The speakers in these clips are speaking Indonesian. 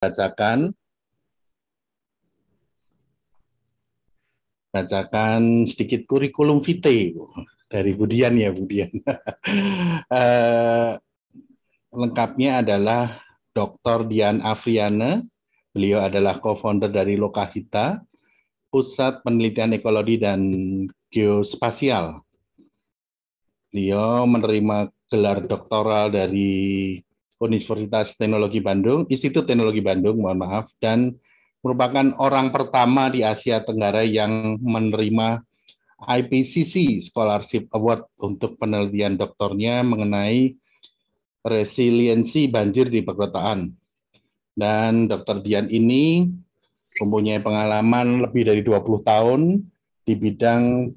bacakan sedikit kurikulum vitae dari Budian ya, Budian. Lengkapnya adalah Dr. Dian Afriana. Beliau adalah co-founder dari Lokahita, Pusat Penelitian Ekologi dan Geospasial. Beliau menerima gelar doktoral dari Universitas Teknologi Bandung, Institut Teknologi Bandung, mohon maaf, dan merupakan orang pertama di Asia Tenggara yang menerima IPCC Scholarship Award untuk penelitian doktornya mengenai resiliensi banjir di perkotaan. Dan Dr. Dian ini mempunyai pengalaman lebih dari 20 tahun di bidang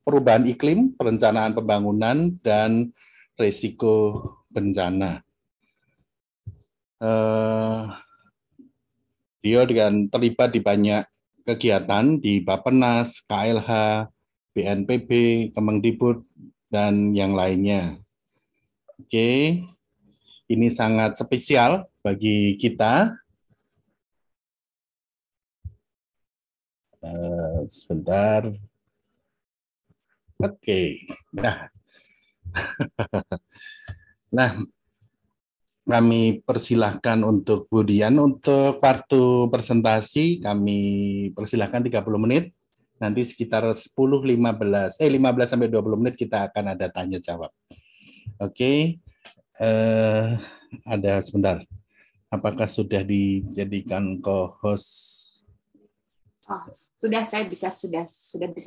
perubahan iklim, perencanaan pembangunan, dan risiko bencana. Dia terlibat di banyak kegiatan di Bappenas, KLH, BNPB, Kemendikbud, dan yang lainnya. Oke, ini sangat spesial bagi kita. Sebentar. Oke, nah, kami persilahkan untuk Budian untuk waktu presentasi, kami persilahkan 30 menit. Nanti sekitar 15 sampai 20 menit kita akan ada tanya jawab. Oke. Ada sebentar. Apakah sudah dijadikan co-host? Oh, sudah bisa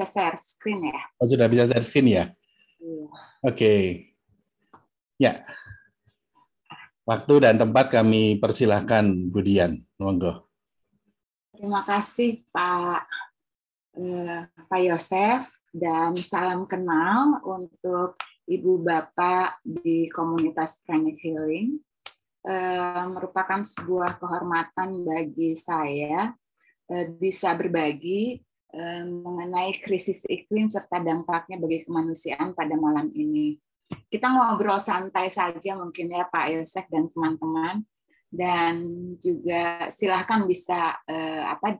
share screen ya. Oh, sudah bisa share screen ya? Iya. Oke. Ya. Waktu dan tempat kami persilahkan, Budian. Monggo. Terima kasih Pak Yosef, dan salam kenal untuk Ibu Bapak di komunitas Planet Healing. Merupakan sebuah kehormatan bagi saya bisa berbagi mengenai krisis iklim serta dampaknya bagi kemanusiaan pada malam ini. Kita ngobrol santai saja mungkin ya Pak Yosef dan teman-teman, dan juga silahkan bisa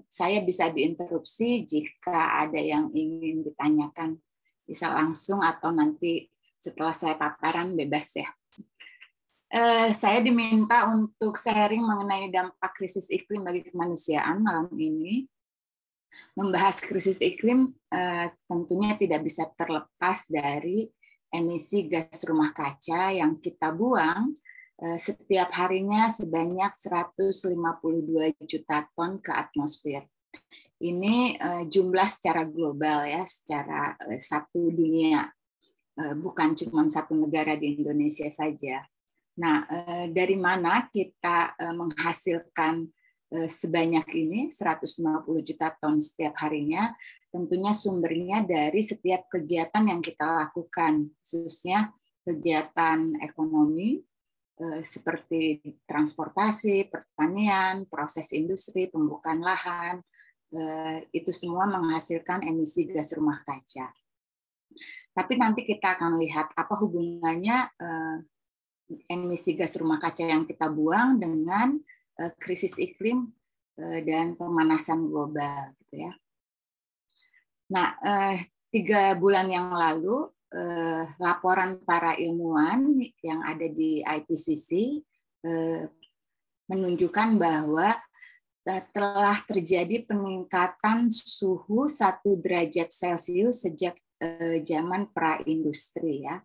saya bisa diinterupsi jika ada yang ingin ditanyakan, bisa langsung atau nanti setelah saya paparan bebas ya. Saya diminta untuk sharing mengenai dampak krisis iklim bagi kemanusiaan malam ini. Membahas krisis iklim tentunya tidak bisa terlepas dari emisi gas rumah kaca yang kita buang setiap harinya sebanyak 152 juta ton ke atmosfer. Ini jumlah secara global ya, secara satu dunia, bukan cuma satu negara di Indonesia saja. Nah, dari mana kita menghasilkan sebanyak ini, 150 juta ton setiap harinya? Tentunya sumbernya dari setiap kegiatan yang kita lakukan, khususnya kegiatan ekonomi, seperti transportasi, pertanian, proses industri, pembukaan lahan, itu semua menghasilkan emisi gas rumah kaca. Tapi nanti kita akan lihat apa hubungannya emisi gas rumah kaca yang kita buang dengan krisis iklim dan pemanasan global, gitu ya. Nah, 3 bulan yang lalu laporan para ilmuwan yang ada di IPCC menunjukkan bahwa telah terjadi peningkatan suhu 1 derajat Celcius sejak zaman praindustri ya.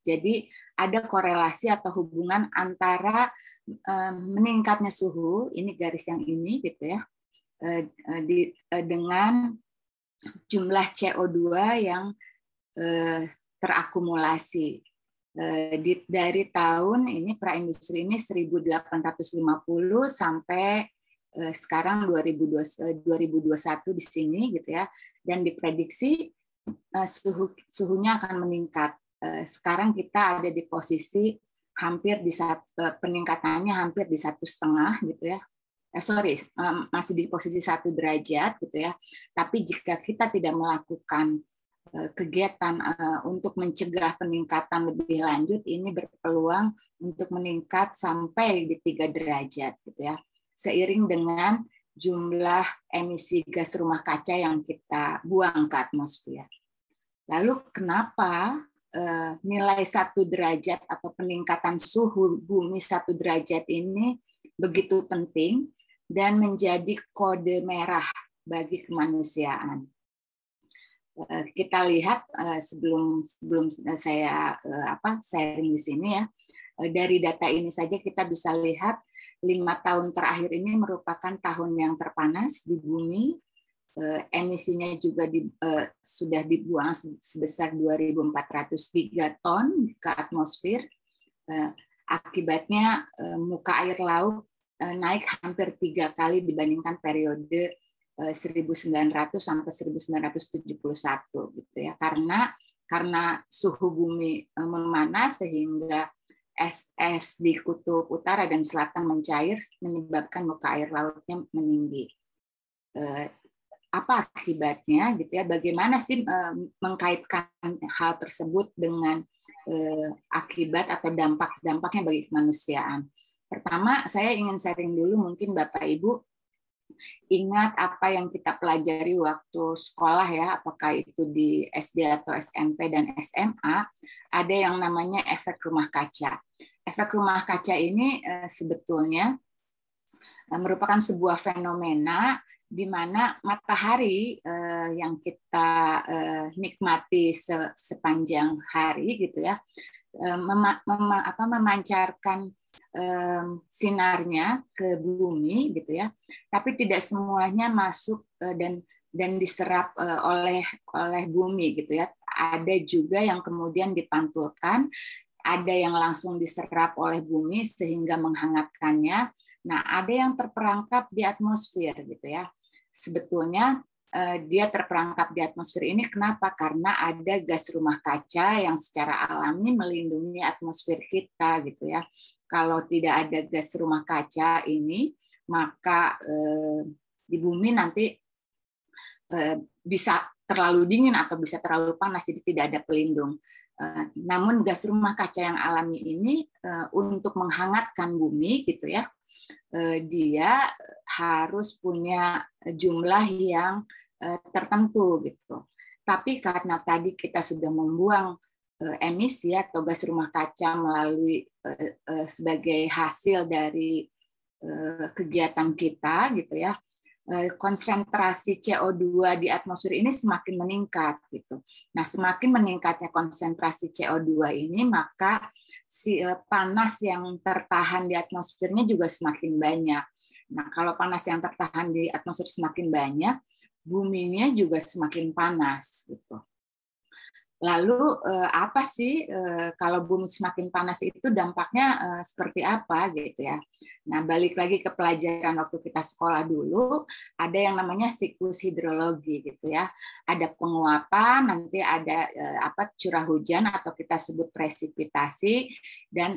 Jadi ada korelasi atau hubungan antara meningkatnya suhu, ini garis yang ini gitu ya, dengan jumlah CO2 yang terakumulasi. Dari tahun ini praindustri ini 1850 sampai sekarang 2021 di sini gitu ya, dan diprediksi suhunya akan meningkat. Sekarang kita ada di posisi hampir di peningkatannya hampir di 1,5 gitu ya. Masih di posisi 1 derajat gitu ya. Tapi jika kita tidak melakukan kegiatan untuk mencegah peningkatan lebih lanjut ini berpeluang untuk meningkat sampai di 3 derajat gitu ya, seiring dengan jumlah emisi gas rumah kaca yang kita buang ke atmosfer. Lalu kenapa nilai 1 derajat atau peningkatan suhu bumi 1 derajat ini begitu penting dan menjadi kode merah bagi kemanusiaan? Kita lihat sebelum saya sharing di sini ya, dari data ini saja kita bisa lihat 5 tahun terakhir ini merupakan tahun yang terpanas di bumi. Emisinya juga sudah dibuang sebesar 2.400 gigaton ke atmosfer. Akibatnya muka air laut naik hampir 3 kali dibandingkan periode 1900 sampai 1971 gitu ya, karena suhu bumi memanas sehingga es di kutub utara dan selatan mencair menyebabkan muka air lautnya meninggi. Apa akibatnya gitu ya? Bagaimana sih mengkaitkan hal tersebut dengan akibat atau dampaknya bagi kemanusiaan? Pertama, saya ingin sharing dulu, mungkin Bapak Ibu ingat apa yang kita pelajari waktu sekolah ya, apakah itu di SD atau SMP dan SMA, ada yang namanya efek rumah kaca. Efek rumah kaca ini sebetulnya merupakan sebuah fenomena di mana matahari yang kita nikmati sepanjang hari gitu ya, memancarkan sinarnya ke bumi gitu ya, tapi tidak semuanya masuk dan diserap oleh bumi gitu ya. Ada juga yang kemudian dipantulkan, ada yang langsung diserap oleh bumi sehingga menghangatkannya. Nah, ada yang terperangkap di atmosfer gitu ya. Sebetulnya dia terperangkap di atmosfer ini kenapa? Karena ada gas rumah kaca yang secara alami melindungi atmosfer kita gitu ya. Kalau tidak ada gas rumah kaca ini, maka di bumi nanti bisa terlalu dingin atau bisa terlalu panas, jadi tidak ada pelindung. Namun gas rumah kaca yang alami ini untuk menghangatkan bumi gitu ya, dia harus punya jumlah yang tertentu gitu. Tapi karena tadi kita sudah membuang emisi atau gas rumah kaca melalui sebagai hasil dari kegiatan kita gitu ya, konsentrasi CO2 di atmosfer ini semakin meningkat gitu. Nah, semakin meningkatnya konsentrasi CO2 ini, maka si panas yang tertahan di atmosfernya juga semakin banyak. Nah, kalau panas yang tertahan di atmosfer semakin banyak, buminya juga semakin panas gitu. Lalu apa sih kalau bumi semakin panas itu dampaknya seperti apa gitu ya? Nah, balik lagi ke pelajaran waktu kita sekolah dulu, ada yang namanya siklus hidrologi gitu ya. Ada penguapan, nanti ada curah hujan atau kita sebut presipitasi, dan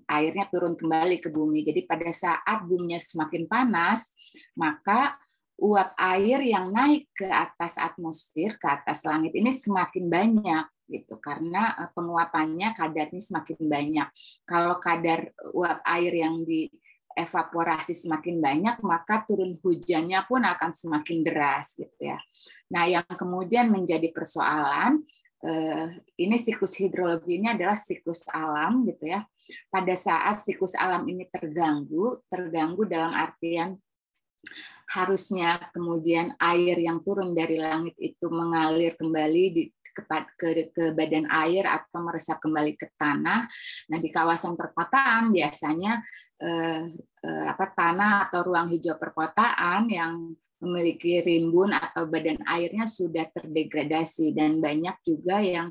airnya turun kembali ke bumi. Jadi pada saat buminya semakin panas, maka uap air yang naik ke atas atmosfer, ke atas langit ini semakin banyak gitu, karena penguapannya kadarnya semakin banyak. Kalau kadar uap air yang dievaporasi semakin banyak, maka turun hujannya pun akan semakin deras gitu ya. Nah, yang kemudian menjadi persoalan, ini siklus hidrologi ini adalah siklus alam gitu ya. Pada saat siklus alam ini terganggu dalam artian harusnya kemudian air yang turun dari langit itu mengalir kembali ke badan air atau meresap kembali ke tanah. Nah, di kawasan perkotaan biasanya tanah atau ruang hijau perkotaan yang memiliki rimbun atau badan airnya sudah terdegradasi, dan banyak juga yang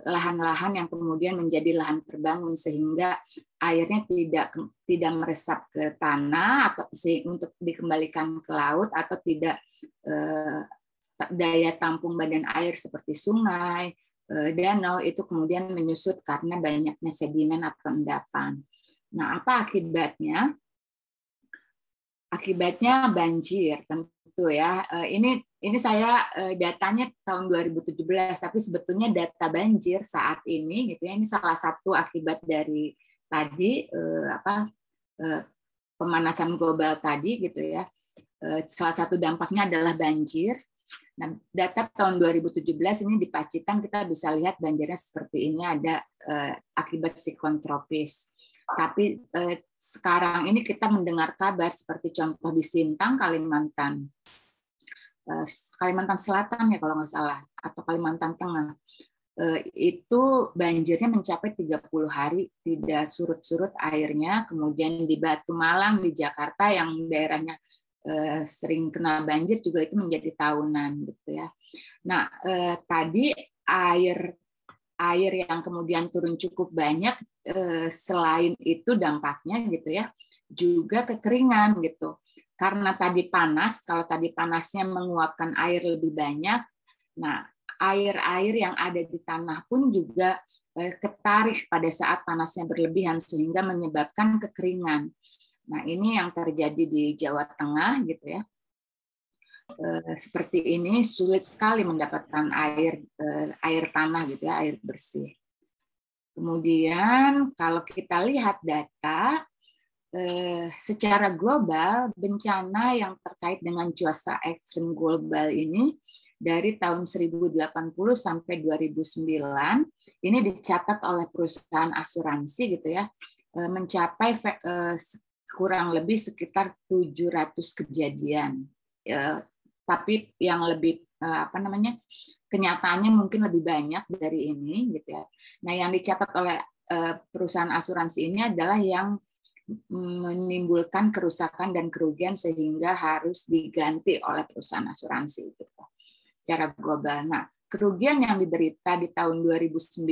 lahan-lahan yang kemudian menjadi lahan terbangun sehingga airnya tidak meresap ke tanah atau untuk dikembalikan ke laut, atau tidak daya tampung badan air seperti sungai, danau itu kemudian menyusut karena banyaknya sedimen atau endapan. Nah, apa akibatnya? Akibatnya banjir. Tentu itu ya. Ini saya datanya tahun 2017, tapi sebetulnya data banjir saat ini gitu ya. Ini salah satu akibat dari tadi pemanasan global tadi gitu ya. Salah satu dampaknya adalah banjir. Nah, data tahun 2017 ini di Pacitan kita bisa lihat banjirnya seperti ini, ada akibat siklon tropis. Tapi sekarang ini kita mendengar kabar seperti contoh di Sintang, Kalimantan Selatan ya kalau nggak salah, atau Kalimantan Tengah, itu banjirnya mencapai 30 hari tidak surut-surut airnya. Kemudian di Batu Malang, di Jakarta yang daerahnya sering kena banjir juga itu menjadi tahunan gitu ya. Nah, tadi air yang kemudian turun cukup banyak, selain itu dampaknya gitu ya, juga kekeringan gitu. Karena tadi panas, kalau tadi panasnya menguapkan air lebih banyak, nah air-air yang ada di tanah pun juga ketarik pada saat panasnya berlebihan sehingga menyebabkan kekeringan. Nah, ini yang terjadi di Jawa Tengah gitu ya. Seperti ini sulit sekali mendapatkan air tanah gitu ya, air bersih. Kemudian kalau kita lihat data secara global, bencana yang terkait dengan cuaca ekstrim global ini dari tahun 1080 sampai 2009 ini dicatat oleh perusahaan asuransi gitu ya, mencapai kurang lebih sekitar 700 kejadian. Tapi yang lebih kenyataannya mungkin lebih banyak dari ini gitu ya. Nah, yang dicatat oleh perusahaan asuransi ini adalah yang menimbulkan kerusakan dan kerugian sehingga harus diganti oleh perusahaan asuransi gitu, secara global. Nah, kerugian yang diderita di tahun 2019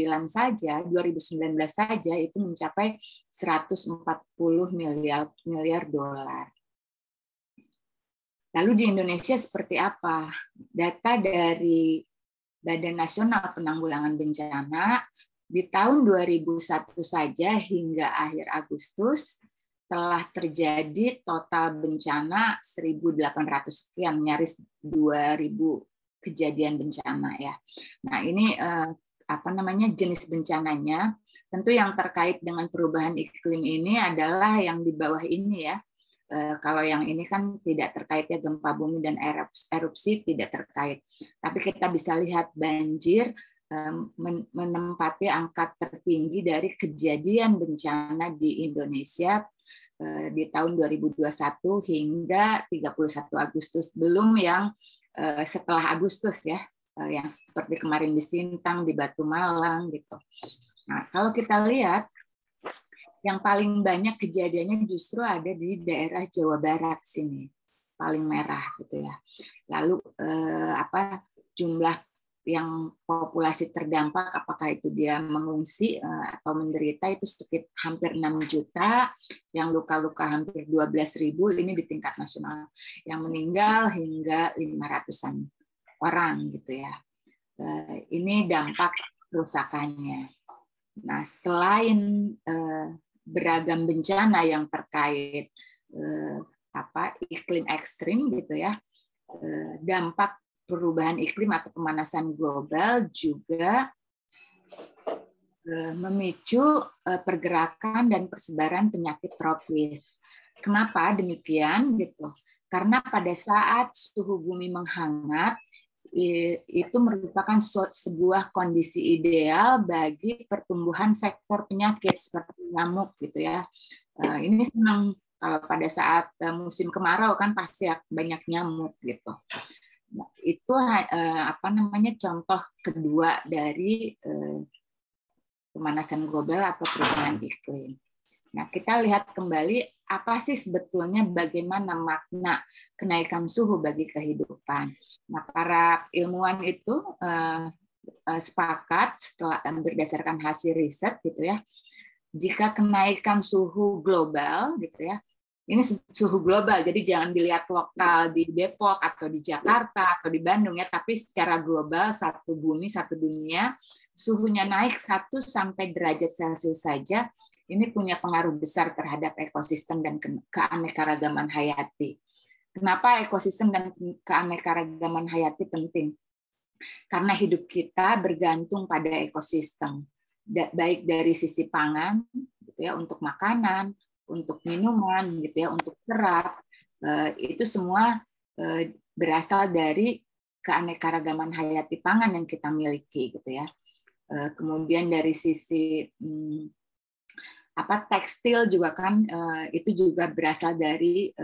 saja itu mencapai 140 miliar dolar. Lalu di Indonesia seperti apa? Data dari Badan Nasional Penanggulangan Bencana di tahun 2001 saja hingga akhir Agustus telah terjadi total bencana 1.800 sekian, nyaris 2.000 kejadian bencana ya. Nah, ini jenis bencananya. Tentu yang terkait dengan perubahan iklim ini adalah yang di bawah ini ya. Kalau yang ini kan tidak terkait ya, gempa bumi dan erupsi tidak terkait. Tapi kita bisa lihat banjir menempati angka tertinggi dari kejadian bencana di Indonesia di tahun 2021 hingga 31 Agustus, belum yang setelah Agustus ya, yang seperti kemarin di Sintang, di Batu Malang gitu. Nah, kalau kita lihat yang paling banyak kejadiannya justru ada di daerah Jawa Barat sini, paling merah gitu ya. Lalu jumlah yang populasi terdampak, apakah itu dia mengungsi atau menderita, itu sekitar hampir 6 juta, yang luka-luka hampir 12.000, ini di tingkat nasional, yang meninggal hingga 500-an orang gitu ya. Ini dampak kerusakannya. Nah, selain beragam bencana yang terkait iklim ekstrim gitu ya, dampak perubahan iklim atau pemanasan global juga memicu pergerakan dan persebaran penyakit tropis. Kenapa demikian gitu? Karena pada saat suhu bumi menghangat, itu merupakan sebuah kondisi ideal bagi pertumbuhan vektor penyakit seperti nyamuk gitu ya. Ini senang kalau pada saat musim kemarau kan pasti banyak nyamuk gitu. Nah, itu contoh kedua dari pemanasan global atau perubahan iklim. Nah, kita lihat kembali apa sih sebetulnya bagaimana makna kenaikan suhu bagi kehidupan. Nah, para ilmuwan itu sepakat setelah berdasarkan hasil riset gitu ya, jika kenaikan suhu global gitu ya, ini suhu global, jadi jangan dilihat lokal di Depok atau di Jakarta atau di Bandung ya, tapi secara global satu bumi, satu dunia, suhunya naik 1 sampai derajat Celcius saja, ini punya pengaruh besar terhadap ekosistem dan keanekaragaman hayati. Kenapa ekosistem dan keanekaragaman hayati penting? Karena hidup kita bergantung pada ekosistem, baik dari sisi pangan, gitu ya, untuk makanan, untuk minuman, gitu ya, untuk serat, itu semua berasal dari keanekaragaman hayati pangan yang kita miliki, gitu ya. Kemudian dari sisi tekstil juga kan itu juga berasal dari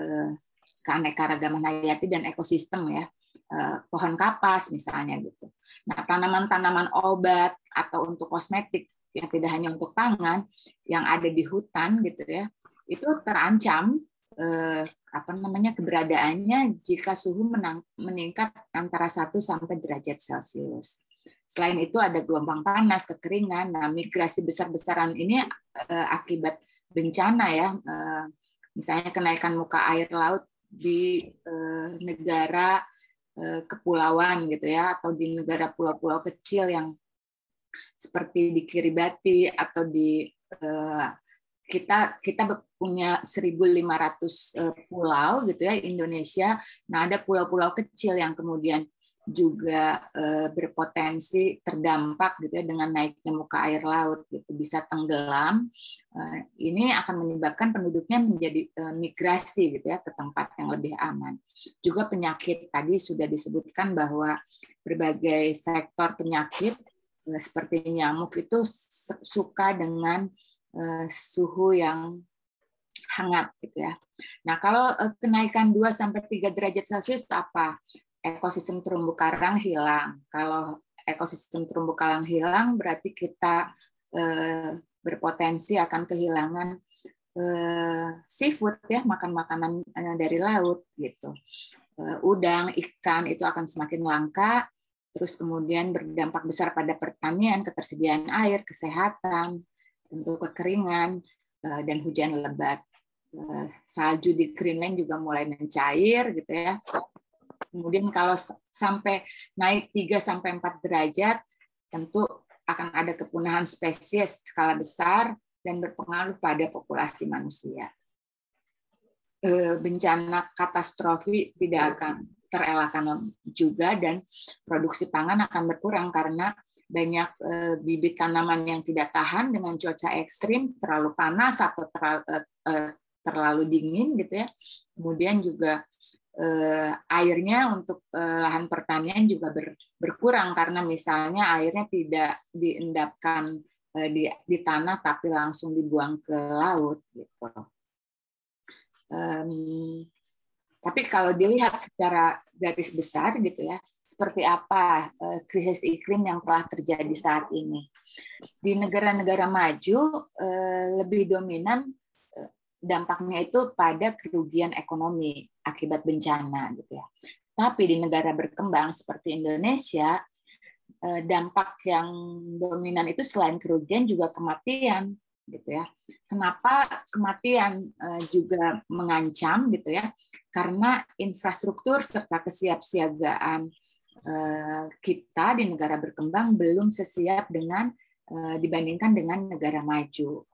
keanekaragaman hayati dan ekosistem ya. Pohon kapas misalnya gitu. Nah, tanaman-tanaman obat atau untuk kosmetik yang tidak hanya untuk pangan yang ada di hutan gitu ya, itu terancam keberadaannya jika suhu meningkat antara 1 sampai derajat Celcius. Selain itu ada gelombang panas, kekeringan. Nah, migrasi besar-besaran ini akibat bencana ya, misalnya kenaikan muka air laut di negara kepulauan gitu ya, atau di negara pulau-pulau kecil yang seperti di Kiribati atau di kita punya 1.500 pulau gitu ya Indonesia. Nah, ada pulau-pulau kecil yang kemudian juga berpotensi terdampak gitu ya dengan naiknya muka air laut gitu, bisa tenggelam. Ini akan menyebabkan penduduknya menjadi migrasi gitu ya ke tempat yang lebih aman. Juga penyakit tadi sudah disebutkan bahwa berbagai faktor penyakit seperti nyamuk itu suka dengan suhu yang hangat gitu ya. Nah, kalau kenaikan 2 sampai 3 derajat Celcius apa? Ekosistem terumbu karang hilang. Kalau ekosistem terumbu karang hilang, berarti kita berpotensi akan kehilangan seafood ya, makan makanan dari laut gitu. Udang, ikan itu akan semakin langka. Terus kemudian berdampak besar pada pertanian, ketersediaan air, kesehatan, tentu kekeringan dan hujan lebat. Salju di Greenland juga mulai mencair gitu ya. Kemudian kalau sampai naik 3 sampai 4 derajat, tentu akan ada kepunahan spesies skala besar dan berpengaruh pada populasi manusia. Bencana katastrofi tidak akan terelakkan juga, dan produksi pangan akan berkurang karena banyak bibit tanaman yang tidak tahan dengan cuaca ekstrim, terlalu panas atau terlalu dingin gitu ya. Kemudian juga airnya untuk lahan pertanian juga berkurang karena misalnya airnya tidak diendapkan di tanah tapi langsung dibuang ke laut gitu. Tapi kalau dilihat secara garis besar gitu ya, seperti apa krisis iklim yang telah terjadi saat ini. Di negara-negara maju lebih dominan dampaknya itu pada kerugian ekonomi akibat bencana gitu ya. Tapi di negara berkembang seperti Indonesia, dampak yang dominan itu selain kerugian juga kematian gitu ya. Kenapa kematian juga mengancam gitu ya? Karena infrastruktur serta kesiapsiagaan kita di negara berkembang belum sesiap dengan dibandingkan dengan negara maju.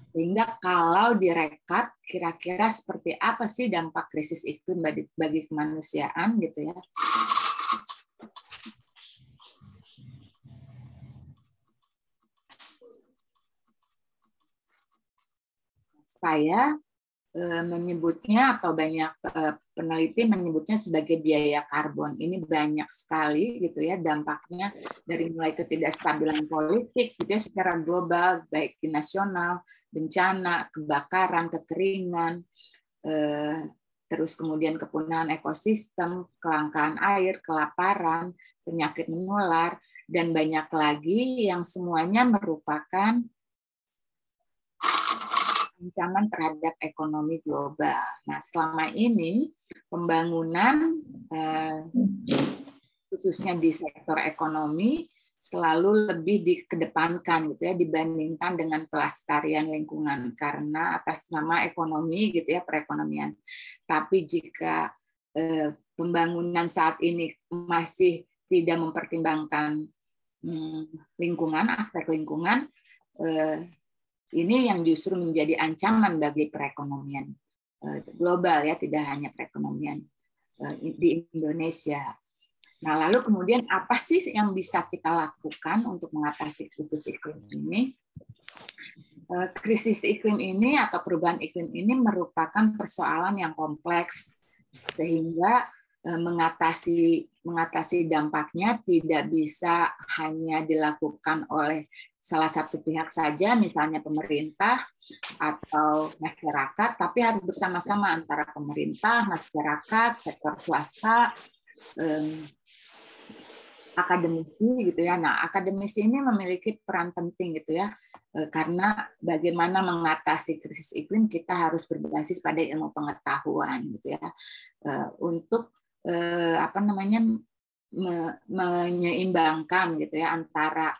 Sehingga kalau direkap kira-kira seperti apa sih dampak krisis iklim bagi kemanusiaan gitu ya. Saya menyebutnya atau banyak peneliti menyebutnya sebagai biaya karbon. Ini banyak sekali gitu ya dampaknya, dari mulai ketidakstabilan politik gitu ya secara global, baik di nasional, bencana, kebakaran, kekeringan, terus kemudian kepunahan ekosistem, kelangkaan air, kelaparan, penyakit menular, dan banyak lagi yang semuanya merupakan ancaman terhadap ekonomi global. Nah, selama ini pembangunan khususnya di sektor ekonomi selalu lebih dikedepankan gitu ya dibandingkan dengan pelestarian lingkungan karena atas nama ekonomi gitu ya, perekonomian. Tapi jika pembangunan saat ini masih tidak mempertimbangkan lingkungan, aspek lingkungan, ini yang justru menjadi ancaman bagi perekonomian global ya, tidak hanya perekonomian di Indonesia. Nah, lalu kemudian apa sih yang bisa kita lakukan untuk mengatasi krisis iklim ini? Krisis iklim ini atau perubahan iklim ini merupakan persoalan yang kompleks, sehingga mengatasi dampaknya tidak bisa hanya dilakukan oleh salah satu pihak saja, misalnya pemerintah atau masyarakat, tapi harus bersama-sama antara pemerintah, masyarakat, sektor swasta, akademisi gitu ya. Nah, akademisi ini memiliki peran penting gitu ya, karena bagaimana mengatasi krisis iklim kita harus berbasis pada ilmu pengetahuan gitu ya, untuk menyeimbangkan gitu ya antara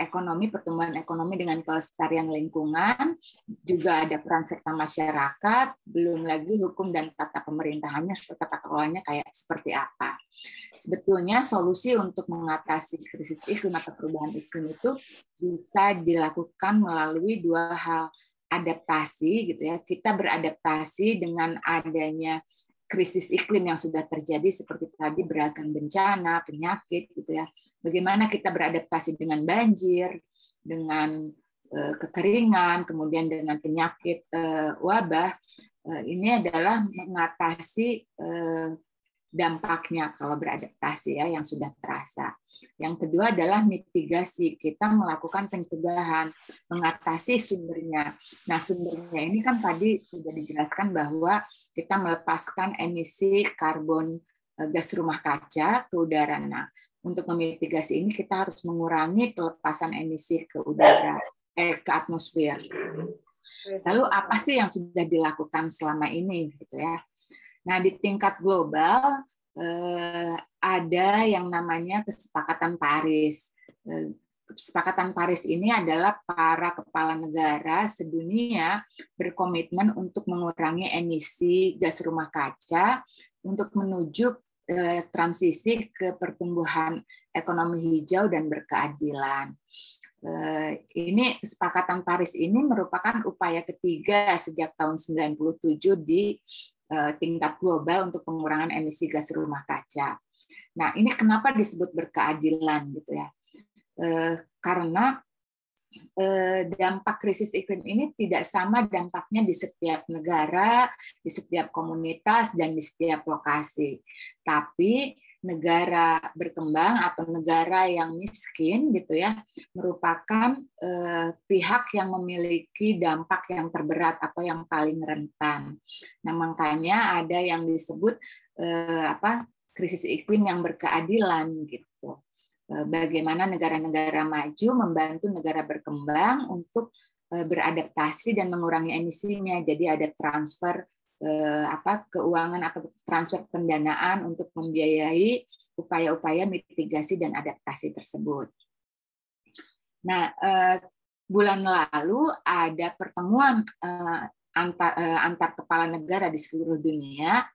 ekonomi, pertumbuhan ekonomi dengan kelestarian lingkungan, juga ada peran serta masyarakat, belum lagi hukum dan tata pemerintahannya, tata kelolanya kayak seperti apa. Sebetulnya solusi untuk mengatasi krisis iklim atau perubahan iklim itu bisa dilakukan melalui dua hal, adaptasi gitu ya. Kita beradaptasi dengan adanya krisis iklim yang sudah terjadi seperti tadi beragam bencana, penyakit gitu ya. Bagaimana kita beradaptasi dengan banjir, dengan kekeringan, kemudian dengan penyakit wabah. Ini adalah mengatasi dampaknya kalau beradaptasi ya yang sudah terasa. Yang kedua adalah mitigasi. Kita melakukan pencegahan, mengatasi sumbernya. Nah, sumbernya ini kan tadi sudah dijelaskan bahwa kita melepaskan emisi karbon gas rumah kaca ke udara. Nah, untuk memitigasi ini kita harus mengurangi pelepasan emisi ke udara, ke atmosfer. Lalu apa sih yang sudah dilakukan selama ini gitu ya? Nah, di tingkat global ada yang namanya Kesepakatan Paris. Kesepakatan Paris ini adalah para kepala negara sedunia berkomitmen untuk mengurangi emisi gas rumah kaca untuk menuju transisi ke pertumbuhan ekonomi hijau dan berkeadilan. Ini Kesepakatan Paris ini merupakan upaya ketiga sejak tahun 97 di tingkat global untuk pengurangan emisi gas rumah kaca. Nah, ini kenapa disebut berkeadilan gitu ya? Karena dampak krisis iklim ini tidak sama dampaknya di setiap negara, di setiap komunitas, dan di setiap lokasi. Tapi negara berkembang atau negara yang miskin gitu ya merupakan pihak yang memiliki dampak yang terberat atau yang paling rentan. Nah, makanya ada yang disebut krisis iklim yang berkeadilan gitu. Bagaimana negara-negara maju membantu negara berkembang untuk beradaptasi dan mengurangi emisinya. Jadi ada transfer keuangan atau transfer pendanaan untuk membiayai upaya-upaya mitigasi dan adaptasi tersebut. Nah, bulan lalu ada pertemuan antar kepala negara di seluruh dunia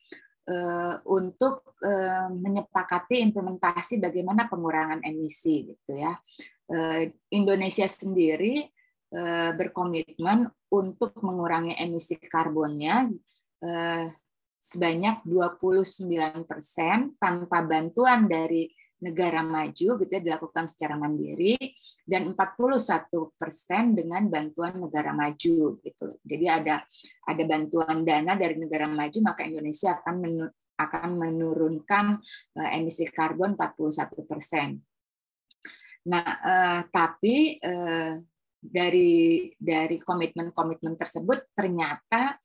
untuk menyepakati implementasi bagaimana pengurangan emisi gitu ya. Indonesia sendiri berkomitmen untuk mengurangi emisi karbonnya sebanyak 29% tanpa bantuan dari negara maju gitu ya, dilakukan secara mandiri, dan 41% dengan bantuan negara maju gitu. Jadi ada bantuan dana dari negara maju, maka Indonesia akan menurunkan emisi karbon 41%. Nah, tapi dari komitmen tersebut ternyata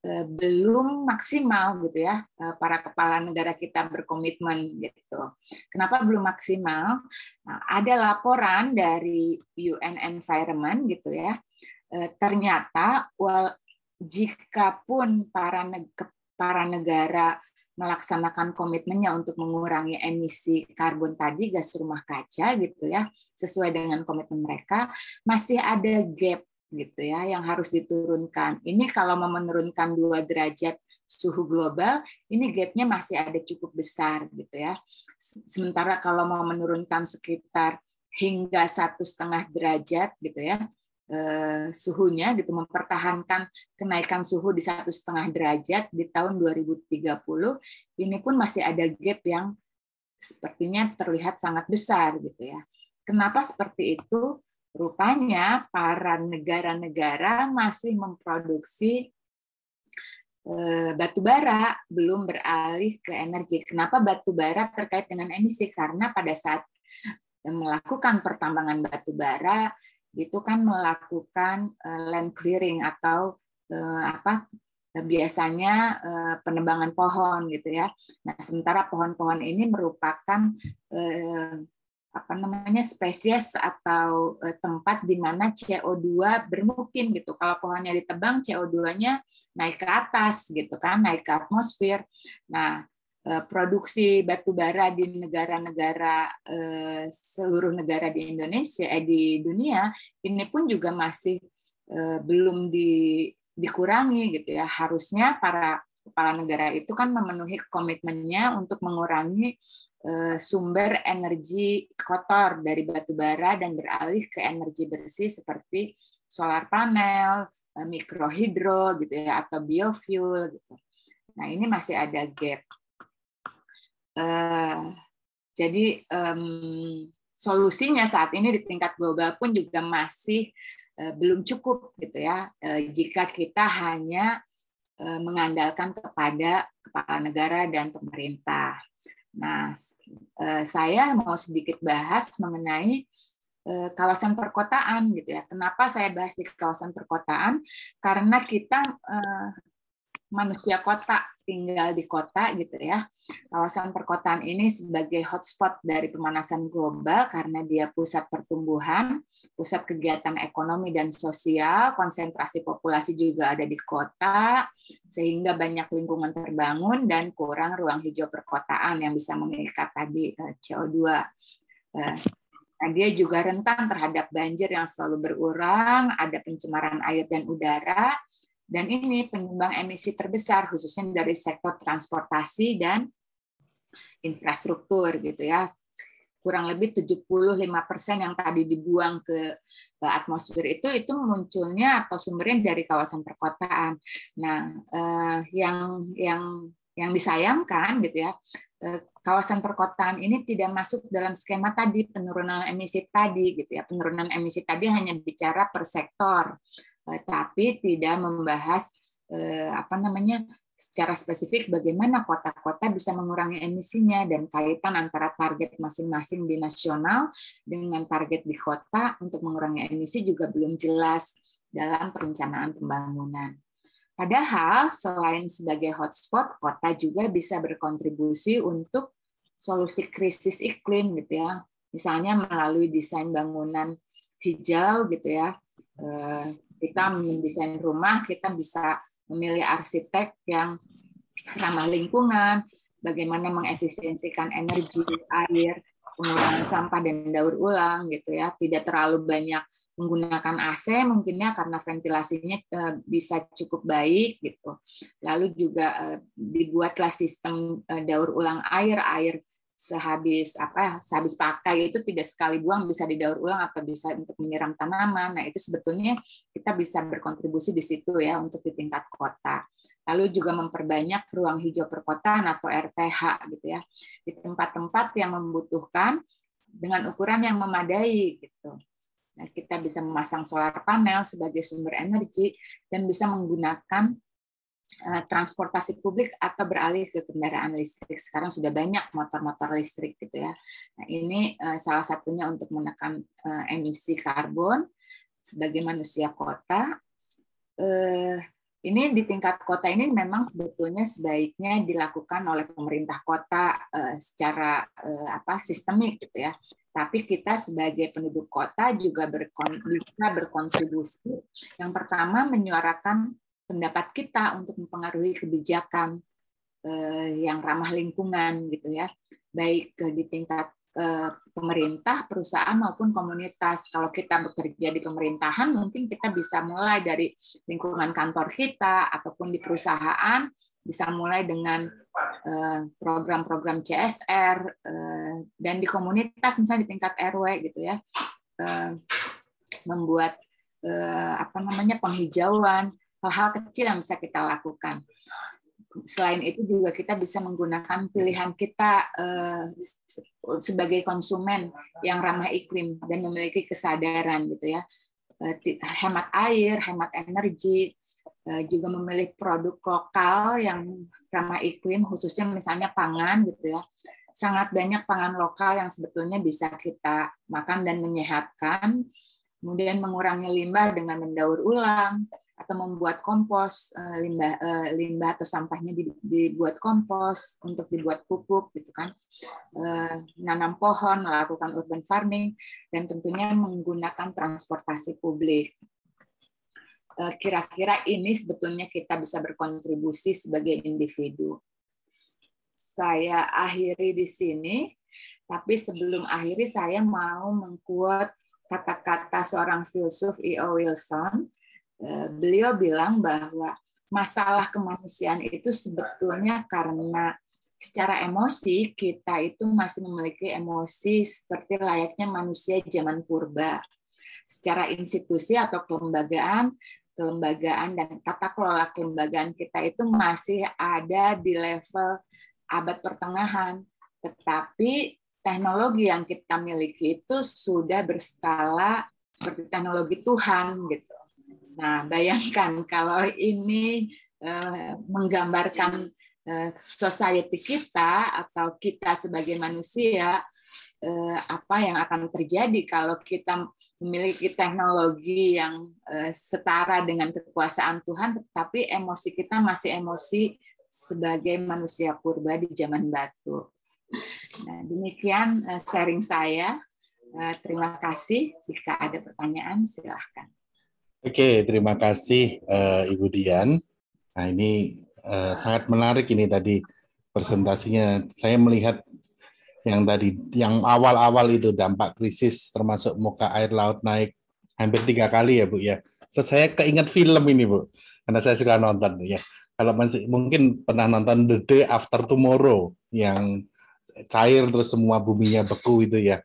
belum maksimal gitu ya, para kepala negara kita berkomitmen gitu. Kenapa belum maksimal? Nah, ada laporan dari UN Environment gitu ya, ternyata jikapun para negara melaksanakan komitmennya untuk mengurangi emisi karbon tadi, gas rumah kaca gitu ya, sesuai dengan komitmen mereka, masih ada gap gitu ya yang harus diturunkan. Ini kalau mau menurunkan 2 derajat suhu global, ini gapnya masih ada cukup besar gitu ya. Sementara kalau mau menurunkan sekitar hingga 1,5 derajat gitu ya, suhunya gitu, mempertahankan kenaikan suhu di 1,5 derajat di tahun 2030, ini pun masih ada gap yang sepertinya terlihat sangat besar gitu ya. Kenapa seperti itu? Rupanya para negara-negara masih memproduksi batu bara, belum beralih ke energi. Kenapa batu bara terkait dengan emisi? Karena pada saat melakukan pertambangan batu bara itu kan melakukan land clearing atau biasanya penebangan pohon gitu ya. Nah, sementara pohon-pohon ini merupakan spesies atau tempat di mana CO2 bermukim gitu. Kalau pohonnya ditebang, CO2-nya naik ke atas gitu kan, naik ke atmosfer. Nah, produksi batu bara di negara-negara seluruh negara di Indonesia di dunia ini pun juga masih belum dikurangi gitu ya. Harusnya para kepala negara itu kan memenuhi komitmennya untuk mengurangi sumber energi kotor dari batu bara dan beralih ke energi bersih seperti solar panel, mikrohidro gitu ya, atau biofuel gitu. Nah, ini masih ada gap. Jadi solusinya saat ini di tingkat global pun juga masih belum cukup gitu ya, jika kita hanya mengandalkan kepada kepala negara dan pemerintah. Nah, saya mau sedikit bahas mengenai kawasan perkotaan gitu ya. Kenapa saya bahas di kawasan perkotaan? Karena kita manusia kota, tinggal di kota gitu ya. Kawasan perkotaan ini sebagai hotspot dari pemanasan global karena dia pusat pertumbuhan, pusat kegiatan ekonomi dan sosial, konsentrasi populasi juga ada di kota, sehingga banyak lingkungan terbangun dan kurang ruang hijau perkotaan yang bisa mengikat tadi CO2. Nah, dia juga rentan terhadap banjir yang selalu berulang, ada pencemaran air dan udara, dan ini penyumbang emisi terbesar khususnya dari sektor transportasi dan infrastruktur gitu ya. Kurang lebih 75% yang tadi dibuang ke atmosfer itu munculnya atau sumbernya dari kawasan perkotaan. Nah, yang disayangkan gitu ya, kawasan perkotaan ini tidak masuk dalam skema tadi penurunan emisi tadi gitu ya. Penurunan emisi tadi hanya bicara per sektor, tapi tidak membahas secara spesifik bagaimana kota-kota bisa mengurangi emisinya dan kaitan antara target masing-masing di nasional dengan target di kota untuk mengurangi emisi juga belum jelas dalam perencanaan pembangunan. Padahal selain sebagai hotspot, kota juga bisa berkontribusi untuk solusi krisis iklim gitu ya. Misalnya melalui desain bangunan hijau gitu ya. Kita mendesain rumah, kita bisa memilih arsitek yang ramah lingkungan, bagaimana mengefisiensikan energi, air, pengurangan sampah dan daur ulang gitu ya, tidak terlalu banyak menggunakan AC mungkinnya karena ventilasinya bisa cukup baik gitu. Lalu juga dibuatlah sistem daur ulang air sehabis pakai itu tidak sekali buang, bisa didaur ulang atau bisa untuk menyiram tanaman. Nah, itu sebetulnya kita bisa berkontribusi di situ ya untuk di tingkat kota. Lalu juga memperbanyak ruang hijau perkotaan atau RTH gitu ya. Di tempat-tempat yang membutuhkan dengan ukuran yang memadai gitu. Nah, kita bisa memasang solar panel sebagai sumber energi dan bisa menggunakan transportasi publik atau beralih ke kendaraan listrik. Sekarang sudah banyak motor-motor listrik gitu ya. Nah, ini salah satunya untuk menekan emisi karbon sebagai manusia kota. Ini di tingkat kota ini memang sebetulnya sebaiknya dilakukan oleh pemerintah kota secara sistemik gitu ya. Tapi kita sebagai penduduk kota juga bisa berkontribusi. Yang pertama menyuarakan pendapat kita untuk mempengaruhi kebijakan yang ramah lingkungan gitu ya, baik di tingkat pemerintah, perusahaan maupun komunitas. Kalau kita bekerja di pemerintahan, mungkin kita bisa mulai dari lingkungan kantor kita ataupun di perusahaan, bisa mulai dengan program-program CSR dan di komunitas misalnya di tingkat RW gitu ya, membuat penghijauan, hal-hal kecil yang bisa kita lakukan. Selain itu juga kita bisa menggunakan pilihan kita sebagai konsumen yang ramah iklim dan memiliki kesadaran gitu ya. Hemat air, hemat energi, juga memilih produk lokal yang ramah iklim, khususnya misalnya pangan gitu ya. Sangat banyak pangan lokal yang sebetulnya bisa kita makan dan menyehatkan. Kemudian mengurangi limbah dengan mendaur ulang atau membuat kompos, limbah atau sampahnya dibuat kompos untuk dibuat pupuk gitu kan. Menanam pohon, melakukan urban farming, dan tentunya menggunakan transportasi publik. Kira-kira ini sebetulnya kita bisa berkontribusi sebagai individu. Saya akhiri di sini, tapi sebelum akhiri saya mau mengquote kata-kata seorang filsuf E.O. Wilson. Beliau bilang bahwa masalah kemanusiaan itu sebetulnya karena secara emosi kita itu masih memiliki emosi seperti layaknya manusia zaman purba. Secara institusi atau kelembagaan dan tata kelola kelembagaan kita itu masih ada di level abad pertengahan, tetapi teknologi yang kita miliki itu sudah berskala seperti teknologi Tuhan gitu. Nah, bayangkan kalau ini menggambarkan society kita atau kita sebagai manusia, apa yang akan terjadi kalau kita memiliki teknologi yang setara dengan kekuasaan Tuhan, tetapi emosi kita masih emosi sebagai manusia purba di zaman batu. Nah, demikian sharing saya. Terima kasih. Jika ada pertanyaan, silahkan. Oke, terima kasih Ibu Dian. Nah, ini sangat menarik ini tadi presentasinya. Saya melihat yang awal-awal itu dampak krisis termasuk muka air laut naik hampir 3 kali ya Bu ya. Terus saya keinget film ini Bu, karena saya suka nonton ya. Kalau masih mungkin pernah nonton The Day After Tomorrow yang cair terus semua buminya beku itu ya.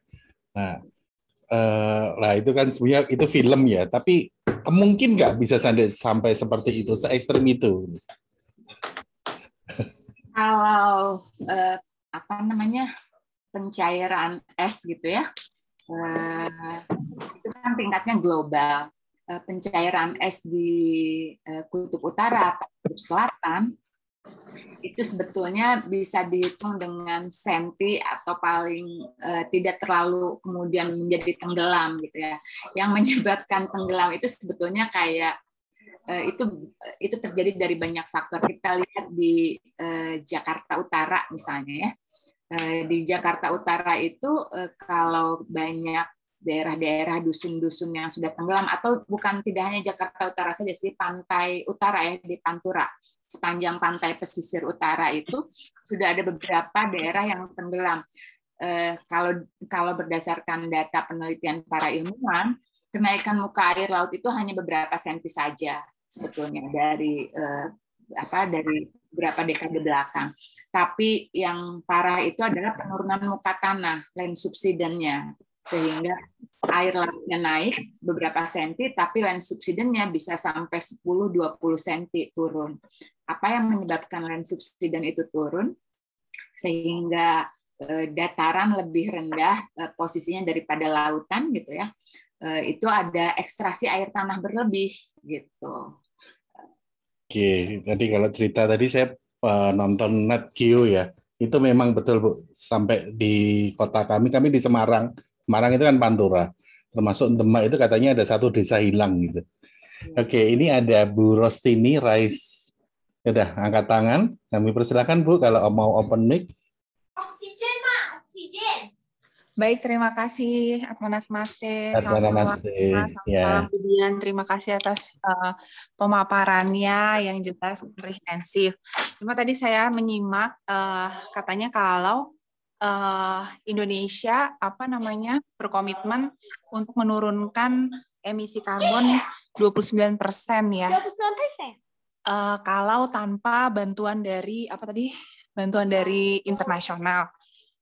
Nah, itu kan sebenarnya itu film ya, tapi mungkin nggak bisa sampai seperti itu, se-ekstrem itu. Kalau pencairan es gitu ya, itu kan tingkatnya global. Pencairan es di kutub utara atau kutub selatan itu sebetulnya bisa dihitung dengan senti atau paling tidak terlalu kemudian menjadi tenggelam gitu ya. Yang menyebabkan tenggelam itu sebetulnya kayak itu terjadi dari banyak faktor. Kita lihat di Jakarta Utara misalnya ya. Di Jakarta Utara itu kalau banyak daerah-daerah dusun-dusun yang sudah tenggelam, atau bukan tidak hanya Jakarta Utara saja sih, pantai utara ya, di Pantura, sepanjang pantai pesisir utara itu sudah ada beberapa daerah yang tenggelam. Kalau berdasarkan data penelitian para ilmuwan, kenaikan muka air laut itu hanya beberapa senti saja sebetulnya dari beberapa dekade belakang. Tapi yang parah itu adalah penurunan muka tanah, land subsidence-nya, sehingga air lautnya naik beberapa senti, tapi land subsidence-nya bisa sampai 10-20 senti turun. Apa yang menyebabkan land subsidence itu turun? Sehingga dataran lebih rendah posisinya daripada lautan gitu ya. Itu ada ekstraksi air tanah berlebih gitu. Oke, tadi kalau cerita tadi saya nonton Nat Geo ya, itu memang betul Bu, sampai di kota kami di Semarang itu kan Pantura, termasuk Demak itu katanya ada 1 desa hilang gitu. Oke, ini ada Bu Rostini Rais, udah angkat tangan, kami persilakan Bu kalau mau open mic. Oksigen, Mak, oksigen. Baik, terima kasih Atmanas Maste. Selamat malam, Bu Dian. Terima kasih atas pemaparannya yang jelas komprehensif. Cuma tadi saya menyimak katanya kalau Indonesia berkomitmen untuk menurunkan emisi karbon 29% ya. 29%. Kalau tanpa bantuan dari bantuan dari internasional.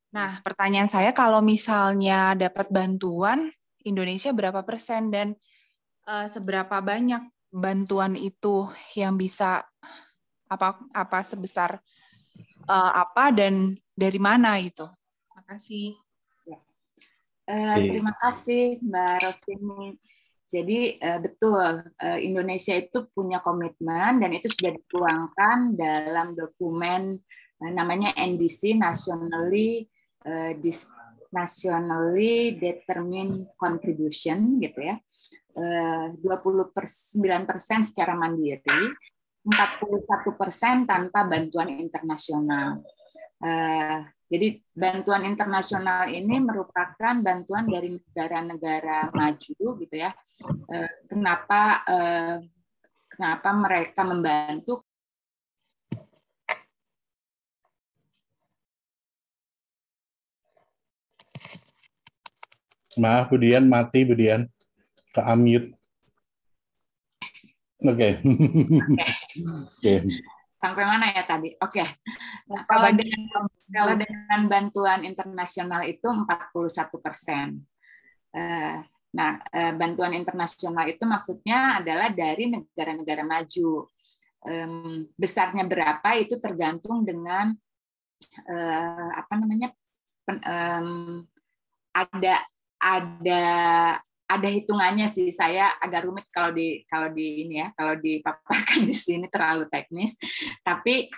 Nah, pertanyaan saya kalau misalnya dapat bantuan Indonesia berapa persen, dan seberapa banyak bantuan itu yang bisa apa sebesar apa dan dari mana itu? Makasih. Terima kasih Mbak Rostini. Jadi betul, Indonesia itu punya komitmen dan itu sudah dituangkan dalam dokumen namanya NDC, Nationally Determined Contribution, gitu ya. 29% secara mandiri, 41% tanpa bantuan internasional. Jadi bantuan internasional ini merupakan bantuan dari negara-negara maju, gitu ya. Kenapa mereka membantu? Maaf, Budian mati, Budian ke unmute. Oke. Oke. Sampai mana ya tadi? Oke. Nah, kalau dengan bantuan internasional itu 41%. Nah, bantuan internasional itu maksudnya adalah dari negara-negara maju. Besarnya berapa itu tergantung dengan ada hitungannya sih. Saya agak rumit kalau dipaparkan di sini terlalu teknis. Tapi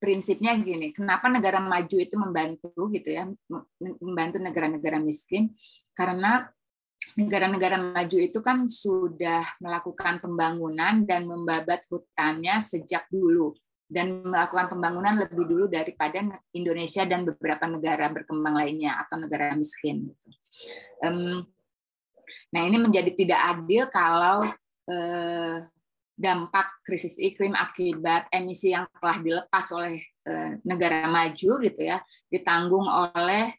prinsipnya gini, kenapa negara maju itu membantu gitu ya, membantu negara-negara miskin? Karena negara-negara maju itu kan sudah melakukan pembangunan dan membabat hutannya sejak dulu dan melakukan pembangunan lebih dulu daripada Indonesia dan beberapa negara berkembang lainnya atau negara miskin. Nah, ini menjadi tidak adil kalau dampak krisis iklim akibat emisi yang telah dilepas oleh negara maju gitu ya ditanggung oleh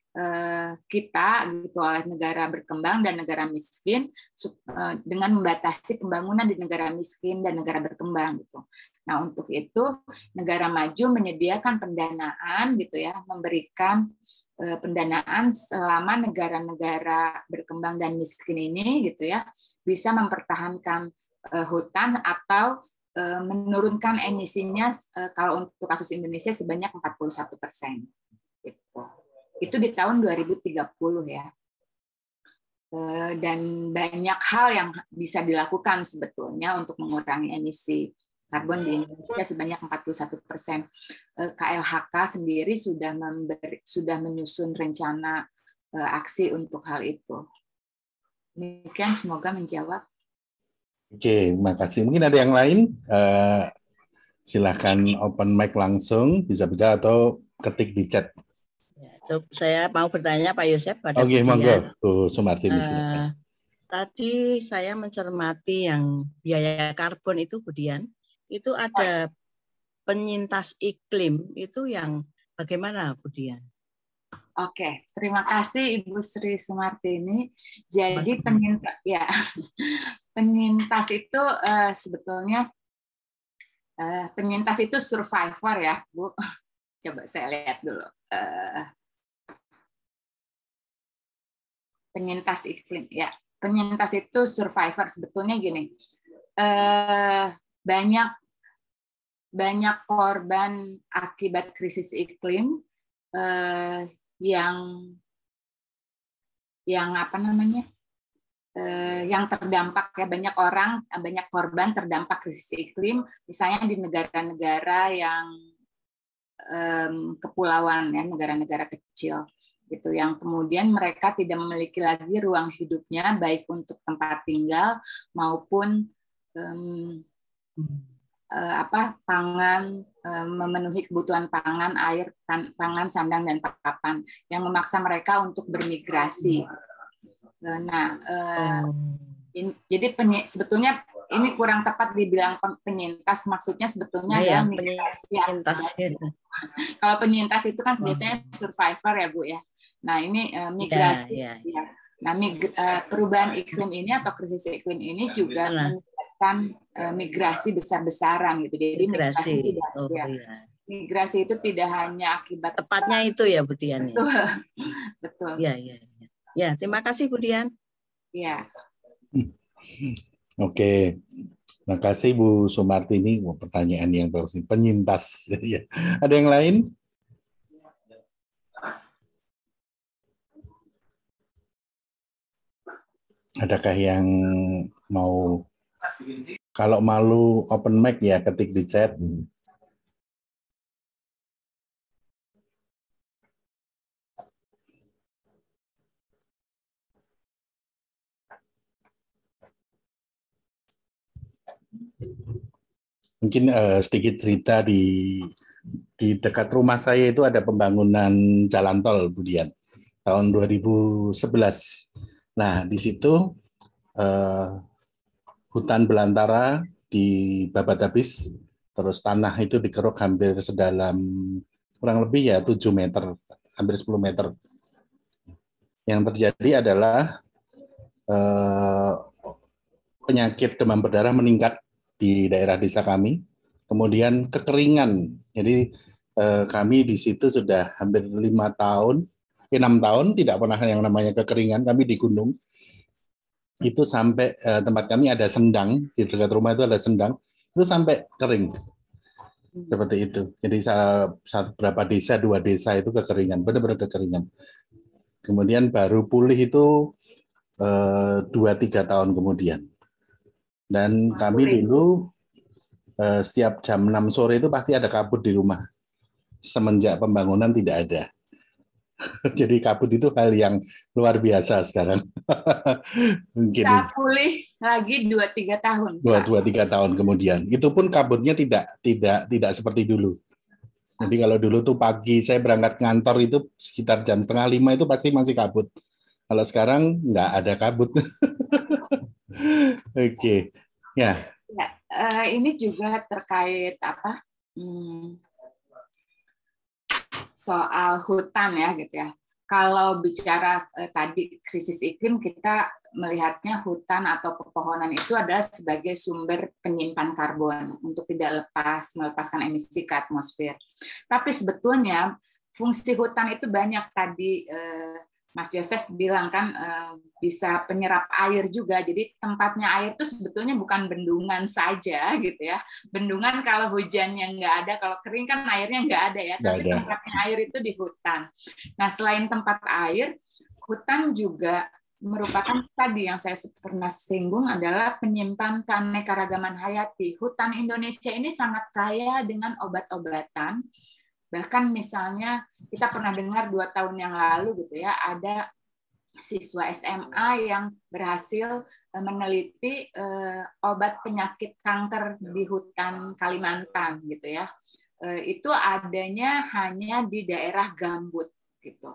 kita gitu, oleh negara berkembang dan negara miskin dengan membatasi pembangunan di negara miskin dan negara berkembang gitu. Nah, untuk itu negara maju menyediakan pendanaan gitu ya, memberikan pendanaan selama negara-negara berkembang dan miskin ini gitu ya bisa mempertahankan hutan atau menurunkan emisinya kalau untuk kasus Indonesia sebanyak 41%. Gitu. Itu di tahun 2030 ya. Dan banyak hal yang bisa dilakukan sebetulnya untuk mengurangi emisi karbon di Indonesia sebanyak 41%. KLHK sendiri sudah menyusun rencana aksi untuk hal itu. Demikian, semoga menjawab. Oke, terima kasih. Mungkin ada yang lain? Silahkan open mic langsung, bisa bicara atau ketik di chat. Saya mau bertanya Pak Yosef pada Oke, monggo, Bu Sumartini. Tadi saya mencermati yang biaya karbon itu, Budian, itu ada penyintas iklim, itu yang bagaimana, Budian? Oke, terima kasih Ibu Sri Sumartini. Jadi penyintas itu sebetulnya penyintas itu survivor ya, Bu. Coba saya lihat dulu. Penyintas iklim ya. Penyintas itu survivor sebetulnya gini. Banyak korban akibat krisis iklim yang terdampak ya, banyak korban terdampak krisis iklim misalnya di negara-negara yang kepulauan ya, negara-negara kecil gitu, yang kemudian mereka tidak memiliki lagi ruang hidupnya baik untuk tempat tinggal maupun pangan, memenuhi kebutuhan pangan, air, pangan, sandang dan papan yang memaksa mereka untuk bermigrasi. Nah, jadi sebetulnya ini kurang tepat dibilang penyintas, maksudnya sebetulnya adalah migrasi. Kalau penyintas itu kan biasanya survivor ya, Bu ya. Nah, ini migrasi. Ya. Nah, perubahan iklim ini atau krisis iklim ini juga menyebabkan migrasi besar-besaran gitu. Jadi migrasi itu tidak hanya akibat tepatnya itu ya, Budian. Betul. Ya, terima kasih, Budian. Ya. Oke, terima kasih Bu Sumartini. Wah, pertanyaan yang bagus nih, penyintas. Ya. Ada yang lain? Adakah yang mau, kalau malu open mic ya ketik di chat. Mungkin sedikit cerita di dekat rumah saya itu ada pembangunan jalan tol, Bu Dian, tahun 2011. Nah, di situ hutan belantara dibabat habis, terus tanah itu dikeruk hampir sedalam kurang lebih ya 7 meter, hampir 10 meter. Yang terjadi adalah penyakit demam berdarah meningkat di daerah desa kami, kemudian kekeringan. Jadi kami di situ sudah hampir 6 tahun tidak pernah yang namanya kekeringan. Kami di gunung itu sampai tempat kami ada sendang, di dekat rumah itu ada sendang, itu sampai kering seperti itu. Jadi berapa desa, 2 desa itu kekeringan, benar-benar kekeringan. Kemudian baru pulih itu 2-3 tahun kemudian. Dan kami dulu setiap jam 6 sore itu pasti ada kabut di rumah. Semenjak pembangunan tidak ada. Jadi kabut itu hal yang luar biasa sekarang. Mungkin Bisa pulih lagi 2-3 tahun. 2-3 tahun kemudian. Itu pun kabutnya tidak seperti dulu. Jadi kalau dulu tuh pagi saya berangkat ngantor itu sekitar jam 4:30 itu pasti masih kabut. Kalau sekarang nggak ada kabut. Oke, ya. Ya, ini juga terkait soal hutan ya gitu ya. Kalau bicara tadi krisis iklim, kita melihatnya hutan atau pepohonan itu adalah sebagai sumber penyimpan karbon untuk tidak melepaskan emisi ke atmosfer. Tapi sebetulnya fungsi hutan itu banyak tadi. Mas Yosef bilang kan bisa penyerap air juga. Jadi tempatnya air itu sebetulnya bukan bendungan saja gitu ya. Bendungan kalau hujannya nggak ada, kalau kering kan airnya nggak ada ya. Tapi tempatnya air itu di hutan. Nah selain tempat air, hutan juga merupakan tadi yang saya pernah singgung adalah penyimpan keanekaragaman hayati. Hutan Indonesia ini sangat kaya dengan obat-obatan. Bahkan misalnya kita pernah dengar 2 tahun yang lalu gitu ya, ada siswa SMA yang berhasil meneliti obat penyakit kanker di hutan Kalimantan gitu ya. Itu adanya hanya di daerah gambut gitu.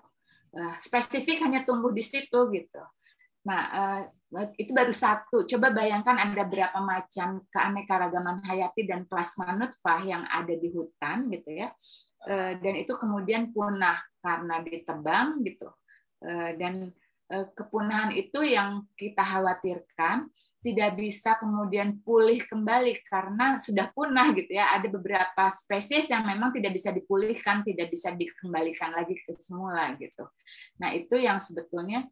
Spesifik hanya tumbuh di situ gitu. Nah, itu baru satu. Coba bayangkan ada berapa macam keanekaragaman hayati dan plasma nutfah yang ada di hutan gitu ya. Dan itu kemudian punah karena ditebang gitu. Dan kepunahan itu yang kita khawatirkan tidak bisa kemudian pulih kembali karena sudah punah gitu ya. Ada beberapa spesies yang memang tidak bisa dipulihkan, tidak bisa dikembalikan lagi ke semula gitu. Nah, itu yang sebetulnya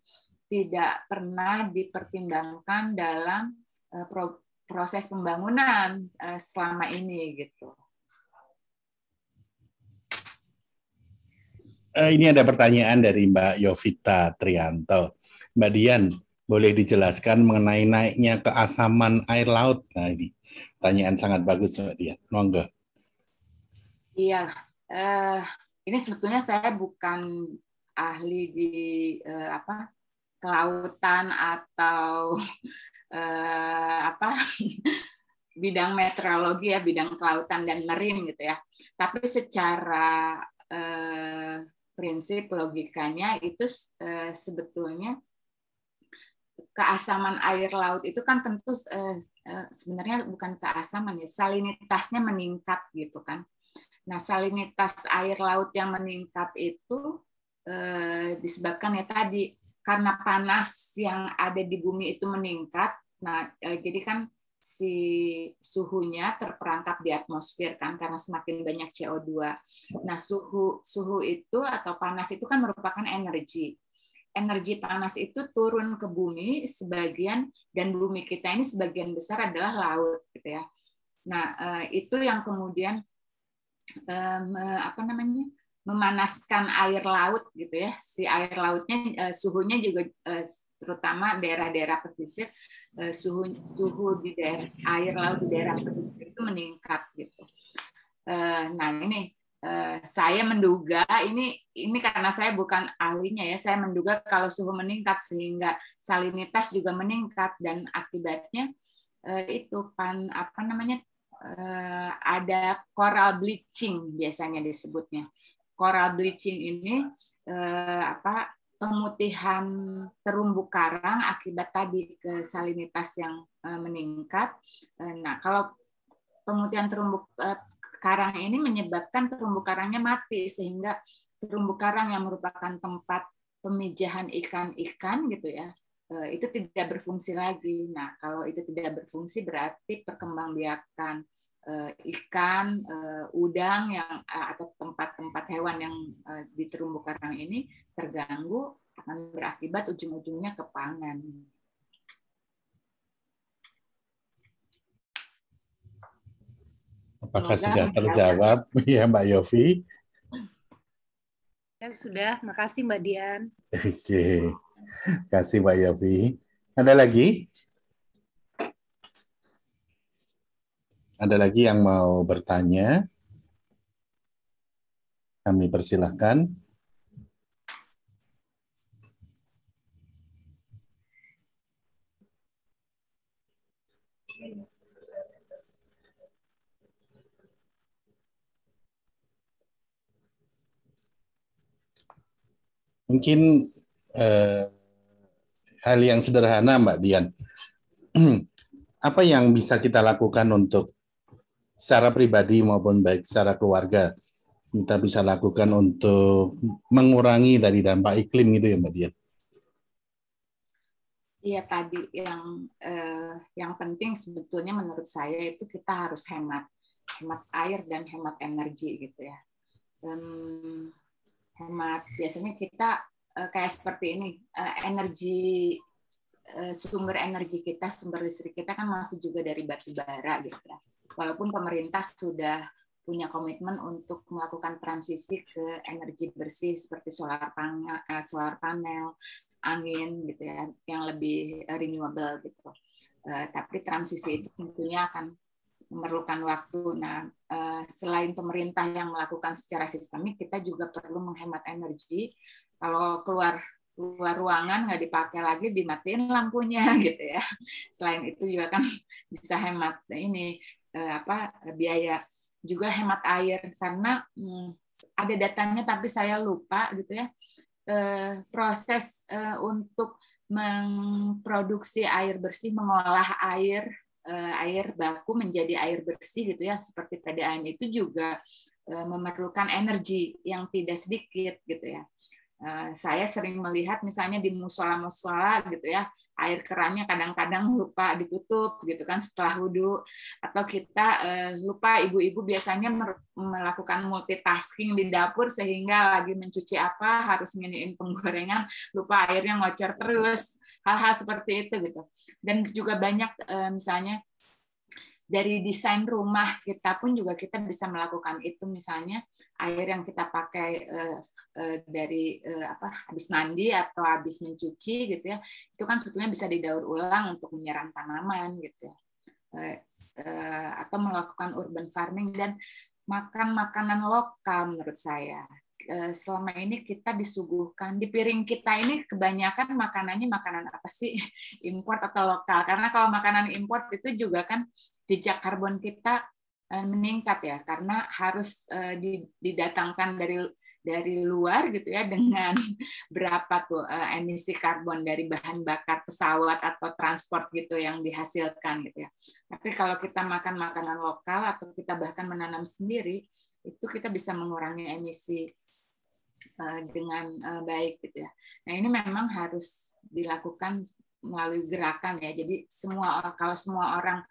tidak pernah dipertimbangkan dalam proses pembangunan selama ini gitu. Ini ada pertanyaan dari Mbak Yovita Trianto. Mbak Dian, boleh dijelaskan mengenai naiknya keasaman air laut? Nah, ini pertanyaan sangat bagus, Mbak Dian. Monggo. Iya, ini sebetulnya saya bukan ahli di kelautan atau bidang meteorologi ya, bidang kelautan dan marine gitu ya. Tapi secara prinsip logikanya itu sebetulnya keasaman air laut itu kan tentu sebenarnya bukan keasaman ya, salinitasnya meningkat gitu kan. Nah, salinitas air laut yang meningkat itu disebabkan ya tadi karena panas yang ada di bumi itu meningkat. Nah, jadi kan si suhunya terperangkap di atmosfer kan karena semakin banyak CO2. Nah, suhu itu atau panas itu kan merupakan energi. energi panas itu turun ke bumi sebagian, dan bumi kita ini sebagian besar adalah laut, gitu ya. Nah, itu yang kemudian memanaskan air laut, gitu ya. Si air lautnya suhunya juga terutama daerah-daerah pesisir, suhu di daerah air laut di daerah pesisir itu meningkat, gitu. Nah, ini saya menduga ini karena saya bukan ahlinya ya, saya menduga kalau suhu meningkat sehingga salinitas juga meningkat, dan akibatnya itu ada coral bleaching biasanya disebutnya. Coral bleaching ini pemutihan terumbu karang akibat tadi ke salinitas yang meningkat. Nah, kalau pemutihan terumbu karang ini menyebabkan terumbu karangnya mati, sehingga terumbu karang yang merupakan tempat pemijahan ikan-ikan, gitu ya, itu tidak berfungsi lagi. Nah, kalau itu tidak berfungsi berarti perkembangbiakan ikan, udang yang atau tempat-tempat hewan yang di terumbu karang ini terganggu, akan berakibat ujung-ujungnya ke pangan. Apakah sudah terjawab ya Mbak Yofi? Ya, sudah. Makasih Mbak Dian. Oke. Kasih Mbak Yofi. Ada lagi? Ada lagi yang mau bertanya? Kami persilahkan. Mungkin hal yang sederhana, Mbak Dian. Apa yang bisa kita lakukan untuk secara pribadi maupun baik secara keluarga kita bisa lakukan untuk mengurangi dari dampak iklim gitu ya, Mbak Dian? Iya, tadi yang penting sebetulnya menurut saya itu kita harus hemat air dan hemat energi, gitu ya. Hemat, biasanya kita kayak seperti ini, sumber energi kita, sumber listrik kita kan masih juga dari batu bara, gitu ya. Walaupun pemerintah sudah punya komitmen untuk melakukan transisi ke energi bersih seperti solar panel, angin, gitu ya, yang lebih renewable, gitu. Tapi transisi itu tentunya akan memerlukan waktu. Nah, selain pemerintah yang melakukan secara sistemik, kita juga perlu menghemat energi. Kalau keluar ruangan nggak dipakai lagi, dimatiin lampunya, gitu ya. Selain itu juga kan bisa hemat biaya, juga hemat air, karena ada datanya tapi saya lupa, gitu ya. Proses untuk memproduksi air bersih, mengolah air baku menjadi air bersih, gitu ya, seperti PDAM, itu juga memerlukan energi yang tidak sedikit, gitu ya. Saya sering melihat misalnya di musola, gitu ya, air kerannya kadang-kadang lupa ditutup, gitu kan, setelah wudhu, atau kita lupa, ibu-ibu biasanya melakukan multitasking di dapur sehingga lagi mencuci apa harus nginiin penggorengan, lupa airnya ngocor terus, hal-hal seperti itu, gitu. Dan juga banyak misalnya dari desain rumah kita pun juga kita bisa melakukan itu, misalnya air yang kita pakai dari habis mandi atau habis mencuci, gitu ya, itu kan sebetulnya bisa didaur ulang untuk menyiram tanaman, gitu ya. Atau melakukan urban farming dan makan makanan lokal. Menurut saya selama ini kita disuguhkan di piring kita ini kebanyakan makanannya makanan apa sih, import atau lokal? Karena kalau makanan import itu juga kan jejak karbon kita meningkat ya, karena harus didatangkan dari luar, gitu ya, dengan berapa tuh emisi karbon dari bahan bakar pesawat atau transport, gitu, yang dihasilkan, gitu ya. Tapi kalau kita makan makanan lokal atau kita bahkan menanam sendiri, itu kita bisa mengurangi emisi dengan baik, gitu ya. Nah, ini memang harus dilakukan melalui gerakan ya. Jadi kalau semua orang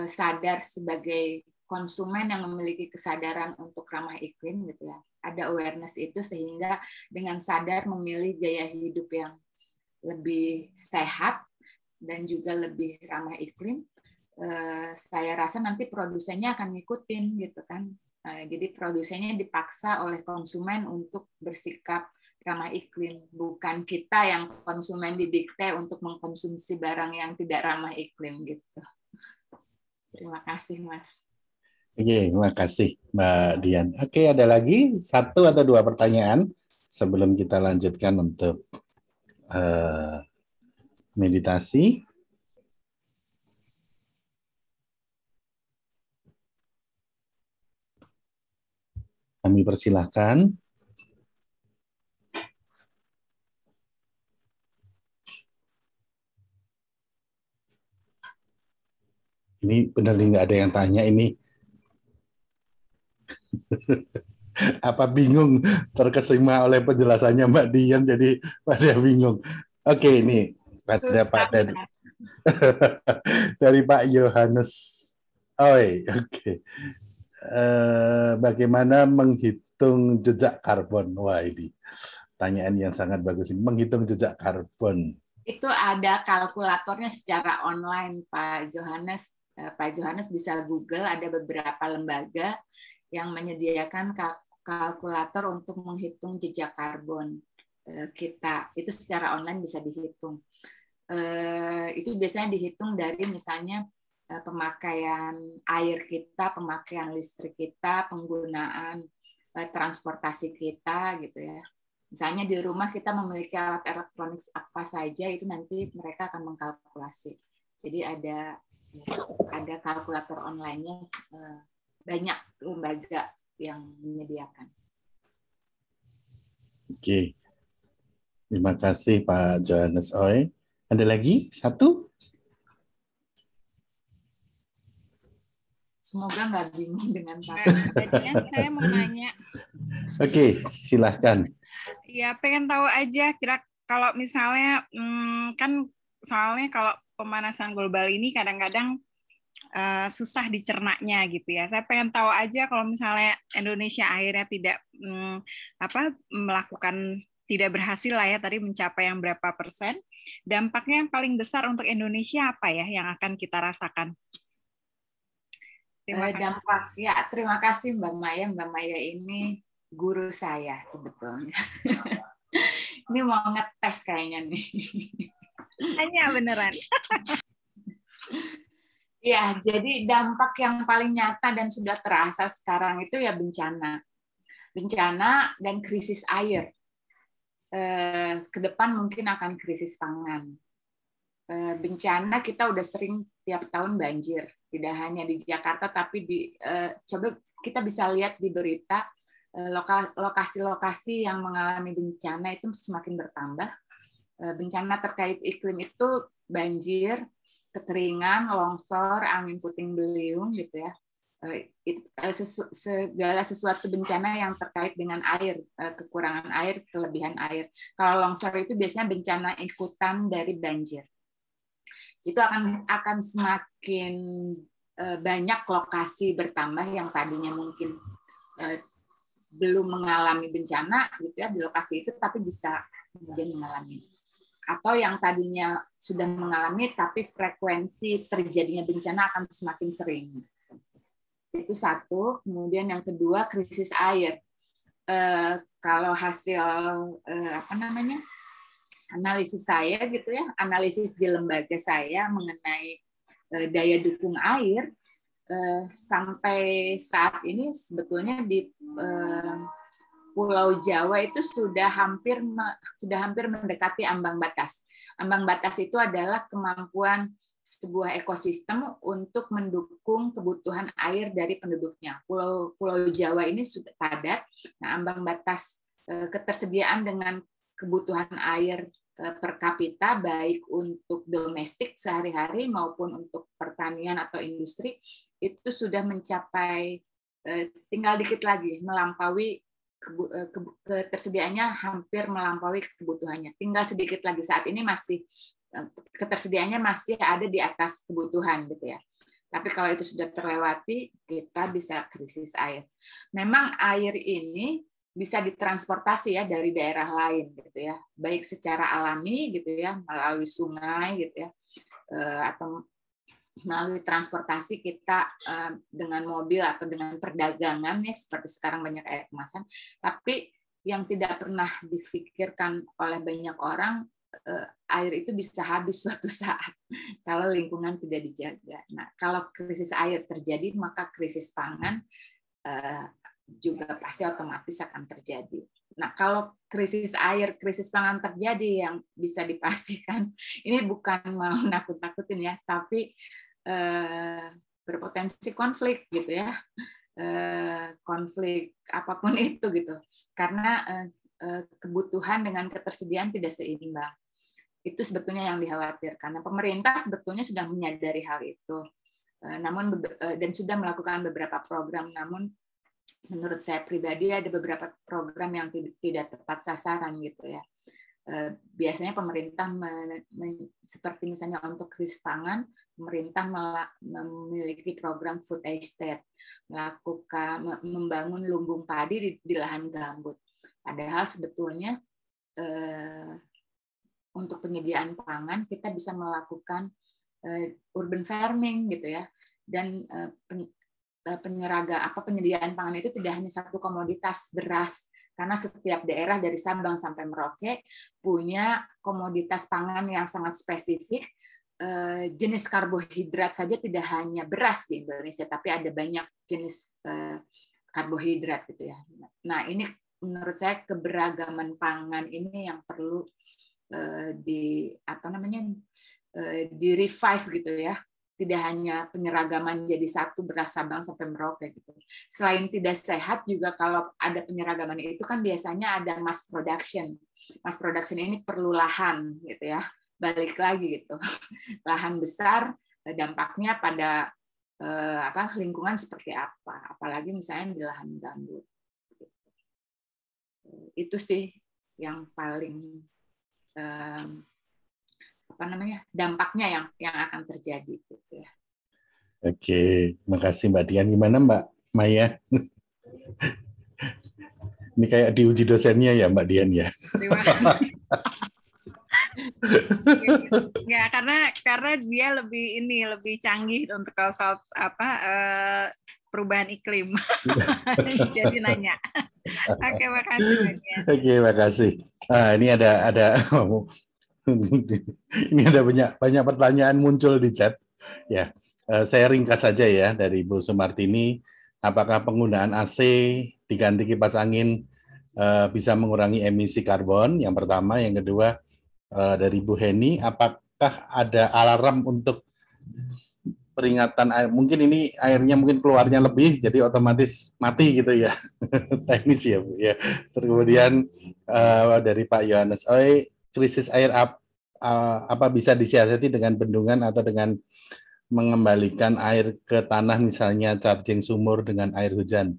sadar sebagai konsumen yang memiliki kesadaran untuk ramah iklim gitu ya. Ada awareness itu sehingga dengan sadar memilih gaya hidup yang lebih sehat dan juga lebih ramah iklim, saya rasa nanti produsennya akan ngikutin gitu kan. Jadi produsennya dipaksa oleh konsumen untuk bersikap ramah iklim, bukan kita yang konsumen didikte untuk mengkonsumsi barang yang tidak ramah iklim gitu. Terima kasih Mas. Oke, terima kasih Mbak Dian. Oke, ada lagi 1 atau 2 pertanyaan sebelum kita lanjutkan untuk meditasi. Kami persilahkan. Ini benar nih, nggak ada yang tanya ini. Apa bingung terkesima oleh penjelasannya Mbak Dian, jadi pada bingung. Oke, ini dari Pak Yohanes. Oke. Bagaimana menghitung jejak karbon? Wah, ini pertanyaan yang sangat bagus. Menghitung jejak karbon. Itu ada kalkulatornya secara online, Pak Johannes. Pak Johannes bisa Google, ada beberapa lembaga yang menyediakan kalkulator untuk menghitung jejak karbon kita. Itu secara online bisa dihitung. Itu biasanya dihitung dari misalnya pemakaian air kita, pemakaian listrik kita, penggunaan transportasi kita gitu ya. Misalnya di rumah kita memiliki alat elektronik apa saja, itu nanti mereka akan mengkalkulasi. Jadi ada kalkulator online-nya, banyak lembaga yang menyediakan. Oke. Terima kasih Pak Johannes Oy. Ada lagi 1? Semoga nggak bingung dengan Pak. Jadinya saya mau nanya. Oke, silahkan. Ya, pengen tahu aja kira kalau misalnya kan soalnya kalau pemanasan global ini kadang-kadang susah dicernanya gitu ya. Saya pengen tahu aja kalau misalnya Indonesia akhirnya tidak melakukan, tidak berhasil lah ya tadi mencapai yang berapa persen, dampaknya yang paling besar untuk Indonesia apa ya yang akan kita rasakan? Terima kasih Mbak Maya. Mbak Maya ini guru saya sebetulnya. Ini mau ngetes kayaknya nih. Hanya beneran. Ya, jadi dampak yang paling nyata dan sudah terasa sekarang itu ya bencana. Bencana dan krisis air. Ke depan mungkin akan krisis pangan. Bencana kita udah sering tiap tahun banjir. Tidak hanya di Jakarta, tapi coba kita bisa lihat di berita, lokasi-lokasi yang mengalami bencana itu semakin bertambah. Bencana terkait iklim itu banjir, kekeringan, longsor, angin puting beliung gitu ya. Segala sesuatu bencana yang terkait dengan air, kekurangan air, kelebihan air. Kalau longsor itu biasanya bencana ikutan dari banjir. Itu akan semakin banyak lokasi bertambah yang tadinya mungkin belum mengalami bencana gitu ya di lokasi itu, tapi bisa kemudian mengalami. Atau yang tadinya sudah mengalami tapi frekuensi terjadinya bencana akan semakin sering. Itu satu. Kemudian yang kedua, krisis air. Kalau hasil analisis saya gitu ya, analisis di lembaga saya mengenai daya dukung air, sampai saat ini sebetulnya di Pulau Jawa itu sudah hampir mendekati ambang batas. Ambang batas itu adalah kemampuan sebuah ekosistem untuk mendukung kebutuhan air dari penduduknya. Pulau Jawa ini sudah padat. Nah, ambang batas ketersediaan dengan kebutuhan air per kapita baik untuk domestik sehari-hari maupun untuk pertanian atau industri itu sudah mencapai, tinggal dikit lagi melampaui ketersediaannya, hampir melampaui kebutuhannya. Tinggal sedikit lagi, saat ini masih ketersediaannya masih ada di atas kebutuhan gitu ya. Tapi kalau itu sudah terlewati, kita bisa krisis air. Memang air ini bisa ditransportasi ya dari daerah lain gitu ya, baik secara alami gitu ya, melalui sungai gitu ya, atau melalui transportasi kita dengan mobil atau dengan perdagangan ya, seperti sekarang banyak air kemasan. Tapi yang tidak pernah difikirkan oleh banyak orang, air itu bisa habis suatu saat kalau lingkungan tidak dijaga. Nah, kalau krisis air terjadi, maka krisis pangan juga pasti otomatis akan terjadi. Nah, kalau krisis air, krisis pangan terjadi, yang bisa dipastikan, ini bukan mau nakut-nakutin ya, tapi berpotensi konflik gitu ya, konflik apapun itu gitu, karena kebutuhan dengan ketersediaan tidak seimbang. Itu sebetulnya yang dikhawatirkan. Nah, pemerintah sebetulnya sudah menyadari hal itu, namun dan sudah melakukan beberapa program. Namun menurut saya pribadi ada beberapa program yang tidak tepat sasaran gitu ya. Biasanya pemerintah seperti misalnya untuk krisis pangan, pemerintah memiliki program food estate, melakukan membangun lumbung padi di lahan gambut. Padahal sebetulnya untuk penyediaan pangan kita bisa melakukan urban farming gitu ya, dan penyediaan pangan itu tidak hanya satu komoditas beras, karena setiap daerah dari Sabang sampai Merauke punya komoditas pangan yang sangat spesifik. Jenis karbohidrat saja tidak hanya beras di Indonesia, tapi ada banyak jenis karbohidrat gitu ya. Nah, ini menurut saya keberagaman pangan ini yang perlu di revive gitu ya. Tidak hanya penyeragaman jadi satu beras Sabang sampai Merauke gitu. Selain tidak sehat juga kalau ada penyeragaman itu kan biasanya ada mass production. Mass production ini perlu lahan gitu ya. Balik lagi gitu. Lahan besar, dampaknya pada lingkungan seperti apa? Apalagi misalnya di lahan gambut. Itu sih yang paling dampaknya yang akan terjadi gitu ya. Oke, makasih Mbak Dian. Gimana Mbak Maya? Ini kayak diuji dosennya ya Mbak Dian ya. Terima kasih. Ya, karena dia lebih canggih untuk soal perubahan iklim. Jadi nanya. Oke, makasih Mbak Dian. Oke, makasih. Ini ada ini ada banyak pertanyaan muncul di chat. Ya, saya ringkas saja ya dari Bu Sumartini. Apakah penggunaan AC diganti kipas angin bisa mengurangi emisi karbon? Yang pertama, yang kedua dari Bu Heni, apakah ada alarm untuk peringatan air? Mungkin ini airnya mungkin keluarnya lebih, jadi otomatis mati gitu ya, teknis ya Bu. Ya. Terus kemudian dari Pak Yohanes, krisis air apa bisa disiasati dengan bendungan atau dengan mengembalikan air ke tanah, misalnya charging sumur dengan air hujan?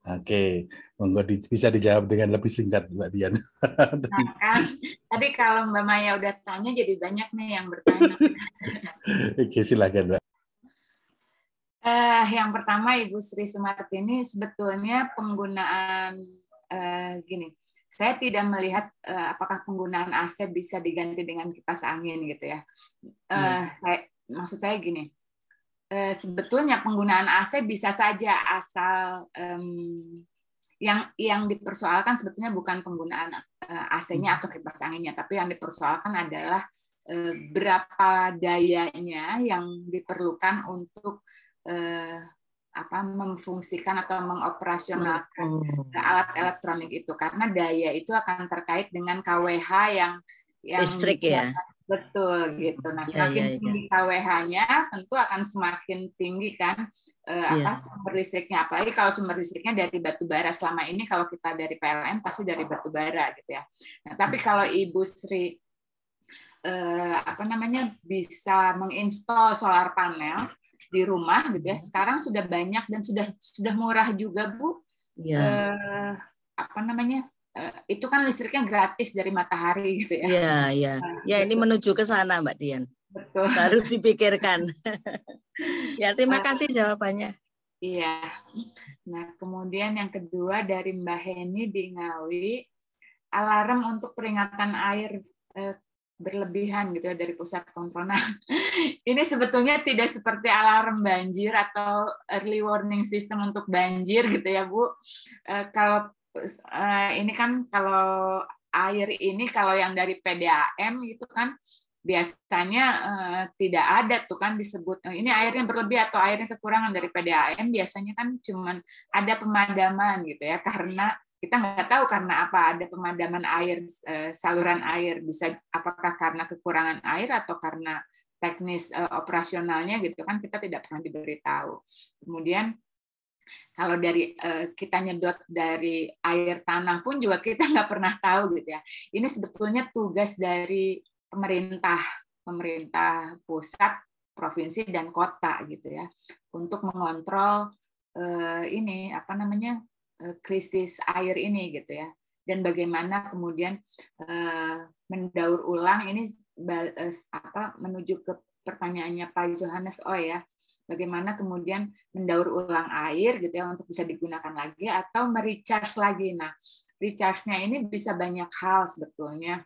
Oke, monggo bisa dijawab dengan lebih singkat Mbak Dian. Nah, kan, tadi kalau Mbak Maya udah tanya jadi banyak nih yang bertanya. Oke, silakan Mbak. Yang pertama Ibu Sri Sumartini, sebetulnya penggunaan gini. Saya tidak melihat apakah penggunaan AC bisa diganti dengan kipas angin gitu ya. Maksud saya gini, sebetulnya penggunaan AC bisa saja asal yang dipersoalkan sebetulnya bukan penggunaan AC-nya atau kipas anginnya, tapi yang dipersoalkan adalah berapa dayanya yang diperlukan untuk memfungsikan atau mengoperasionalkan alat elektronik itu, karena daya itu akan terkait dengan KWH yang listrik ya. Betul gitu. Nah, semakin tinggi KWH-nya tentu akan semakin tinggi kan sumber listriknya. Apalagi kalau sumber listriknya dari batu bara. Selama ini kalau kita dari PLN pasti dari batu bara gitu ya. Nah, tapi kalau Ibu Sri bisa menginstal solar panel di rumah gitu ya. Sekarang sudah banyak dan sudah murah juga, Bu. Iya. Itu kan listriknya gratis dari matahari gitu ya. Iya, iya. Ya, ini menuju ke sana, Mbak Dian. Betul. Baru dipikirkan. Ya, terima kasih jawabannya. Iya. Nah, kemudian yang kedua dari Mbak Heni di Ngawi, alarm untuk peringatan air berlebihan gitu ya dari pusat kontrol. Nah, ini sebetulnya tidak seperti alarm banjir atau early warning system untuk banjir gitu ya, Bu. Kalau ini kan kalau air ini kalau yang dari PDAM itu kan biasanya tidak ada tuh kan disebut ini airnya berlebih atau airnya kekurangan dari PDAM, biasanya kan cuman ada pemadaman gitu ya, karena kita nggak tahu karena apa ada pemadaman air, saluran air, bisa apakah karena kekurangan air atau karena teknis operasionalnya gitu kan, kita tidak pernah diberitahu. Kemudian kalau dari kita nyedot dari air tanah pun juga kita nggak pernah tahu gitu ya. Ini sebetulnya tugas dari pemerintah pusat, provinsi dan kota gitu ya, untuk mengontrol ini apa namanya krisis air ini gitu ya, dan bagaimana kemudian mendaur ulang ini menuju ke pertanyaannya Pak Johannes ya, bagaimana kemudian mendaur ulang air gitu ya untuk bisa digunakan lagi atau merecharge lagi. Nah, recharge-nya ini bisa banyak hal sebetulnya.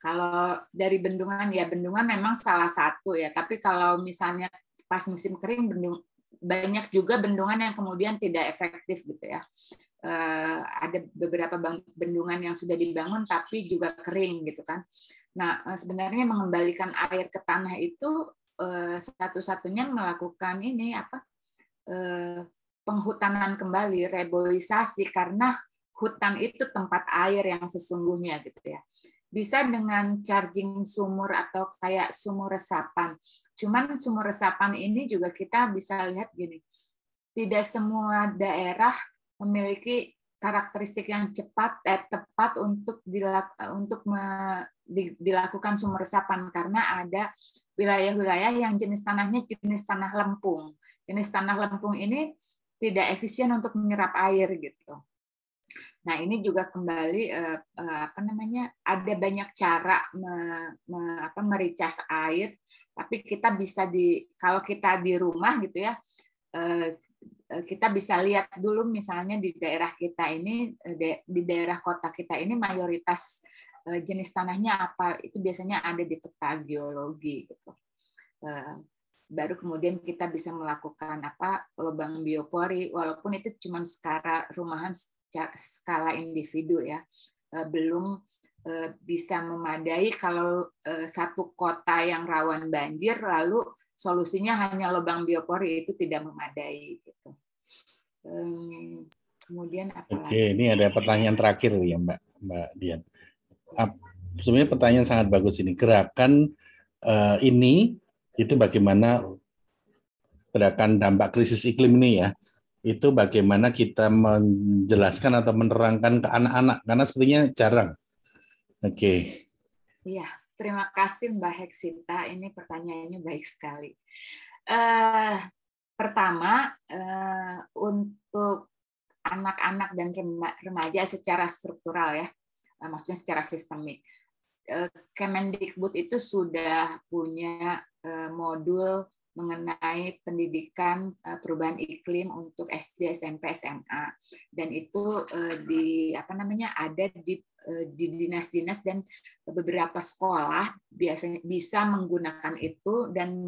Kalau dari bendungan ya bendungan memang salah satu ya, tapi kalau misalnya pas musim kering banyak juga bendungan yang kemudian tidak efektif gitu ya. Ada beberapa bendungan yang sudah dibangun tapi juga kering gitu kan. Nah, sebenarnya mengembalikan air ke tanah itu satu-satunya melakukan ini penghutanan kembali, reboisasi, karena hutan itu tempat air yang sesungguhnya gitu ya. Bisa dengan charging sumur atau kayak sumur resapan. Cuman sumur resapan ini juga kita bisa lihat gini, tidak semua daerah memiliki karakteristik yang tepat untuk dilakukan sumur resapan, karena ada wilayah-wilayah yang jenis tanahnya jenis tanah lempung. Jenis tanah lempung ini tidak efisien untuk menyerap air gitu. Nah, ini juga kembali ada banyak cara mericas air, tapi kita bisa kalau kita di rumah gitu ya, kita bisa lihat dulu misalnya di daerah kita ini, di daerah kota kita ini mayoritas jenis tanahnya apa, itu biasanya ada di peta geologi gitu. Baru kemudian kita bisa melakukan lubang biopori, walaupun itu cuma rumahan skala individu ya, belum bisa memadai kalau satu kota yang rawan banjir lalu solusinya hanya lubang biopori, itu tidak memadai gitu. Kemudian apa lagi? Oke, ini ada pertanyaan terakhir ya Mbak Dian. Sebenarnya pertanyaan sangat bagus ini. Gerakan ini itu bagaimana gerakan dampak krisis iklim ini ya? Itu bagaimana kita menjelaskan atau menerangkan ke anak-anak, karena sepertinya jarang. Oke. Iya, terima kasih Mbak Heksita. Ini pertanyaannya baik sekali. Pertama, untuk anak-anak dan remaja secara struktural ya, maksudnya secara sistemik. Kemendikbud itu sudah punya modul mengenai pendidikan perubahan iklim untuk SD, SMP, SMA, dan itu ada di dinas-dinas dan beberapa sekolah biasanya bisa menggunakan itu dan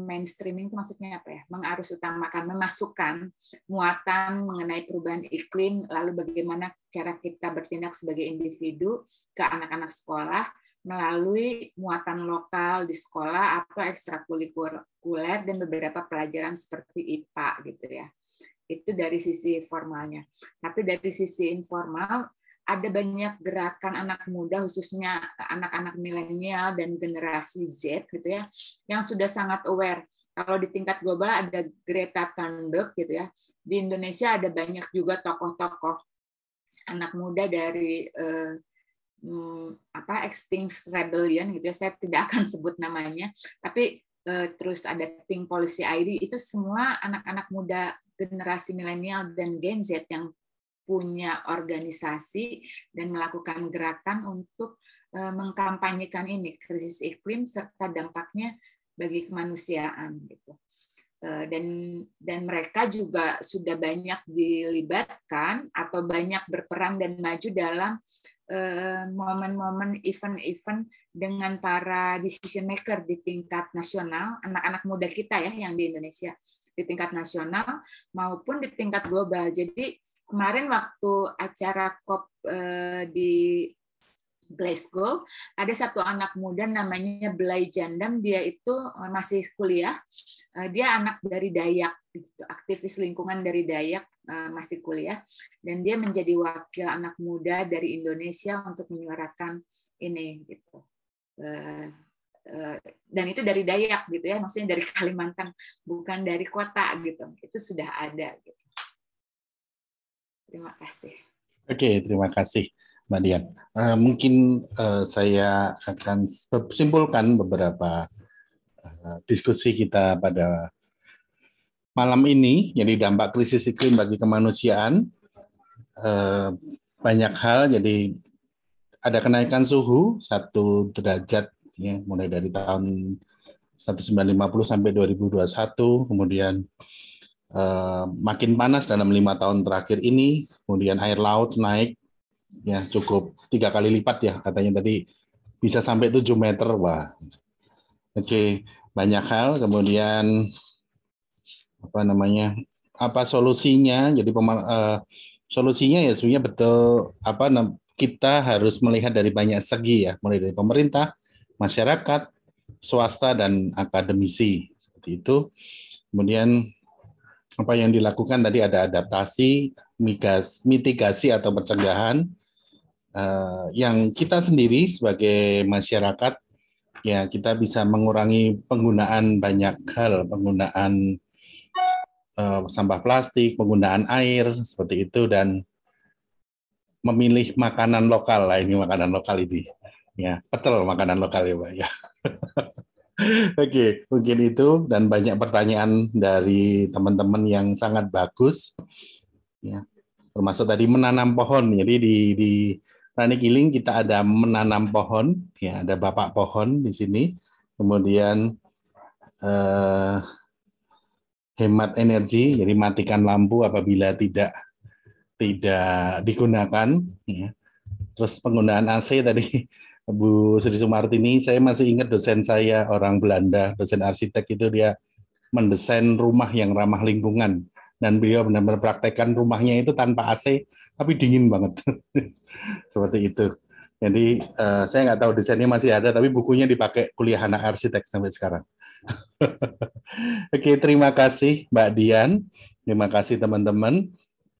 mainstreaming itu maksudnya mengarus utamakan, memasukkan muatan mengenai perubahan iklim, lalu bagaimana cara kita bertindak sebagai individu ke anak-anak sekolah melalui muatan lokal di sekolah atau ekstrakurikuler dan beberapa pelajaran seperti IPA gitu ya. Itu dari sisi formalnya. Tapi dari sisi informal ada banyak gerakan anak muda, khususnya anak-anak milenial dan generasi Z gitu ya, yang sudah sangat aware. Kalau di tingkat global ada Greta Thunberg gitu ya. Di Indonesia ada banyak juga tokoh-tokoh anak muda dari Extinction Rebellion gitu ya. Saya tidak akan sebut namanya, tapi terus ada Think Policy ID, itu semua anak-anak muda generasi milenial dan Gen Z yang punya organisasi dan melakukan gerakan untuk mengkampanyekan ini krisis iklim serta dampaknya bagi kemanusiaan gitu. Dan mereka juga sudah banyak dilibatkan atau banyak berperan dan maju dalam momen-momen event-event dengan para decision maker di tingkat nasional, anak-anak muda kita ya yang di Indonesia, di tingkat nasional maupun di tingkat global. Jadi kemarin waktu acara COP di Glasgow, ada satu anak muda namanya Blay Jandam, dia itu masih kuliah, dia anak dari Dayak, aktivis lingkungan dari Dayak, masih kuliah, dan dia menjadi wakil anak muda dari Indonesia untuk menyuarakan ini, gitu. Dan itu dari Dayak, gitu ya, maksudnya dari Kalimantan, bukan dari kota, gitu. Itu sudah ada, gitu. Terima kasih. Oke, terima kasih, Mbak Dian. Mungkin saya akan simpulkan beberapa diskusi kita pada malam ini. Jadi dampak krisis iklim bagi kemanusiaan, banyak hal. Jadi ada kenaikan suhu 1 derajat, ya, mulai dari tahun 1950 sampai 2021, kemudian makin panas dalam 5 tahun terakhir ini, kemudian air laut naik, ya cukup 3 kali lipat ya katanya tadi, bisa sampai 7 meter. Wah, oke, banyak hal. Kemudian apa solusinya? Jadi solusinya ya sebenarnya betul kita harus melihat dari banyak segi ya, mulai dari pemerintah, masyarakat, swasta, dan akademisi, seperti itu. Kemudian apa yang dilakukan tadi ada adaptasi, mitigasi atau pencegahan, yang kita sendiri sebagai masyarakat ya kita bisa mengurangi penggunaan banyak hal, penggunaan sampah plastik, penggunaan air seperti itu, dan memilih makanan lokal lah. Ini makanan lokal ini ya, pecel makanan lokal ya Pak ya. Oke, mungkin itu, dan banyak pertanyaan dari teman-teman yang sangat bagus ya, termasuk tadi menanam pohon. Jadi di Ranikiling kita ada menanam pohon, ya ada bapak pohon di sini. Kemudian hemat energi, jadi matikan lampu apabila tidak digunakan. Ya. Terus penggunaan AC tadi Bu Sri Sumartini, saya masih ingat dosen saya orang Belanda, dosen arsitek itu, dia mendesain rumah yang ramah lingkungan, dan beliau benar-benar praktekkan rumahnya itu tanpa AC tapi dingin banget. Seperti itu. Jadi saya nggak tahu desainnya masih ada, tapi bukunya dipakai kuliah anak arsitek sampai sekarang. Oke, terima kasih Mbak Dian, terima kasih teman-teman.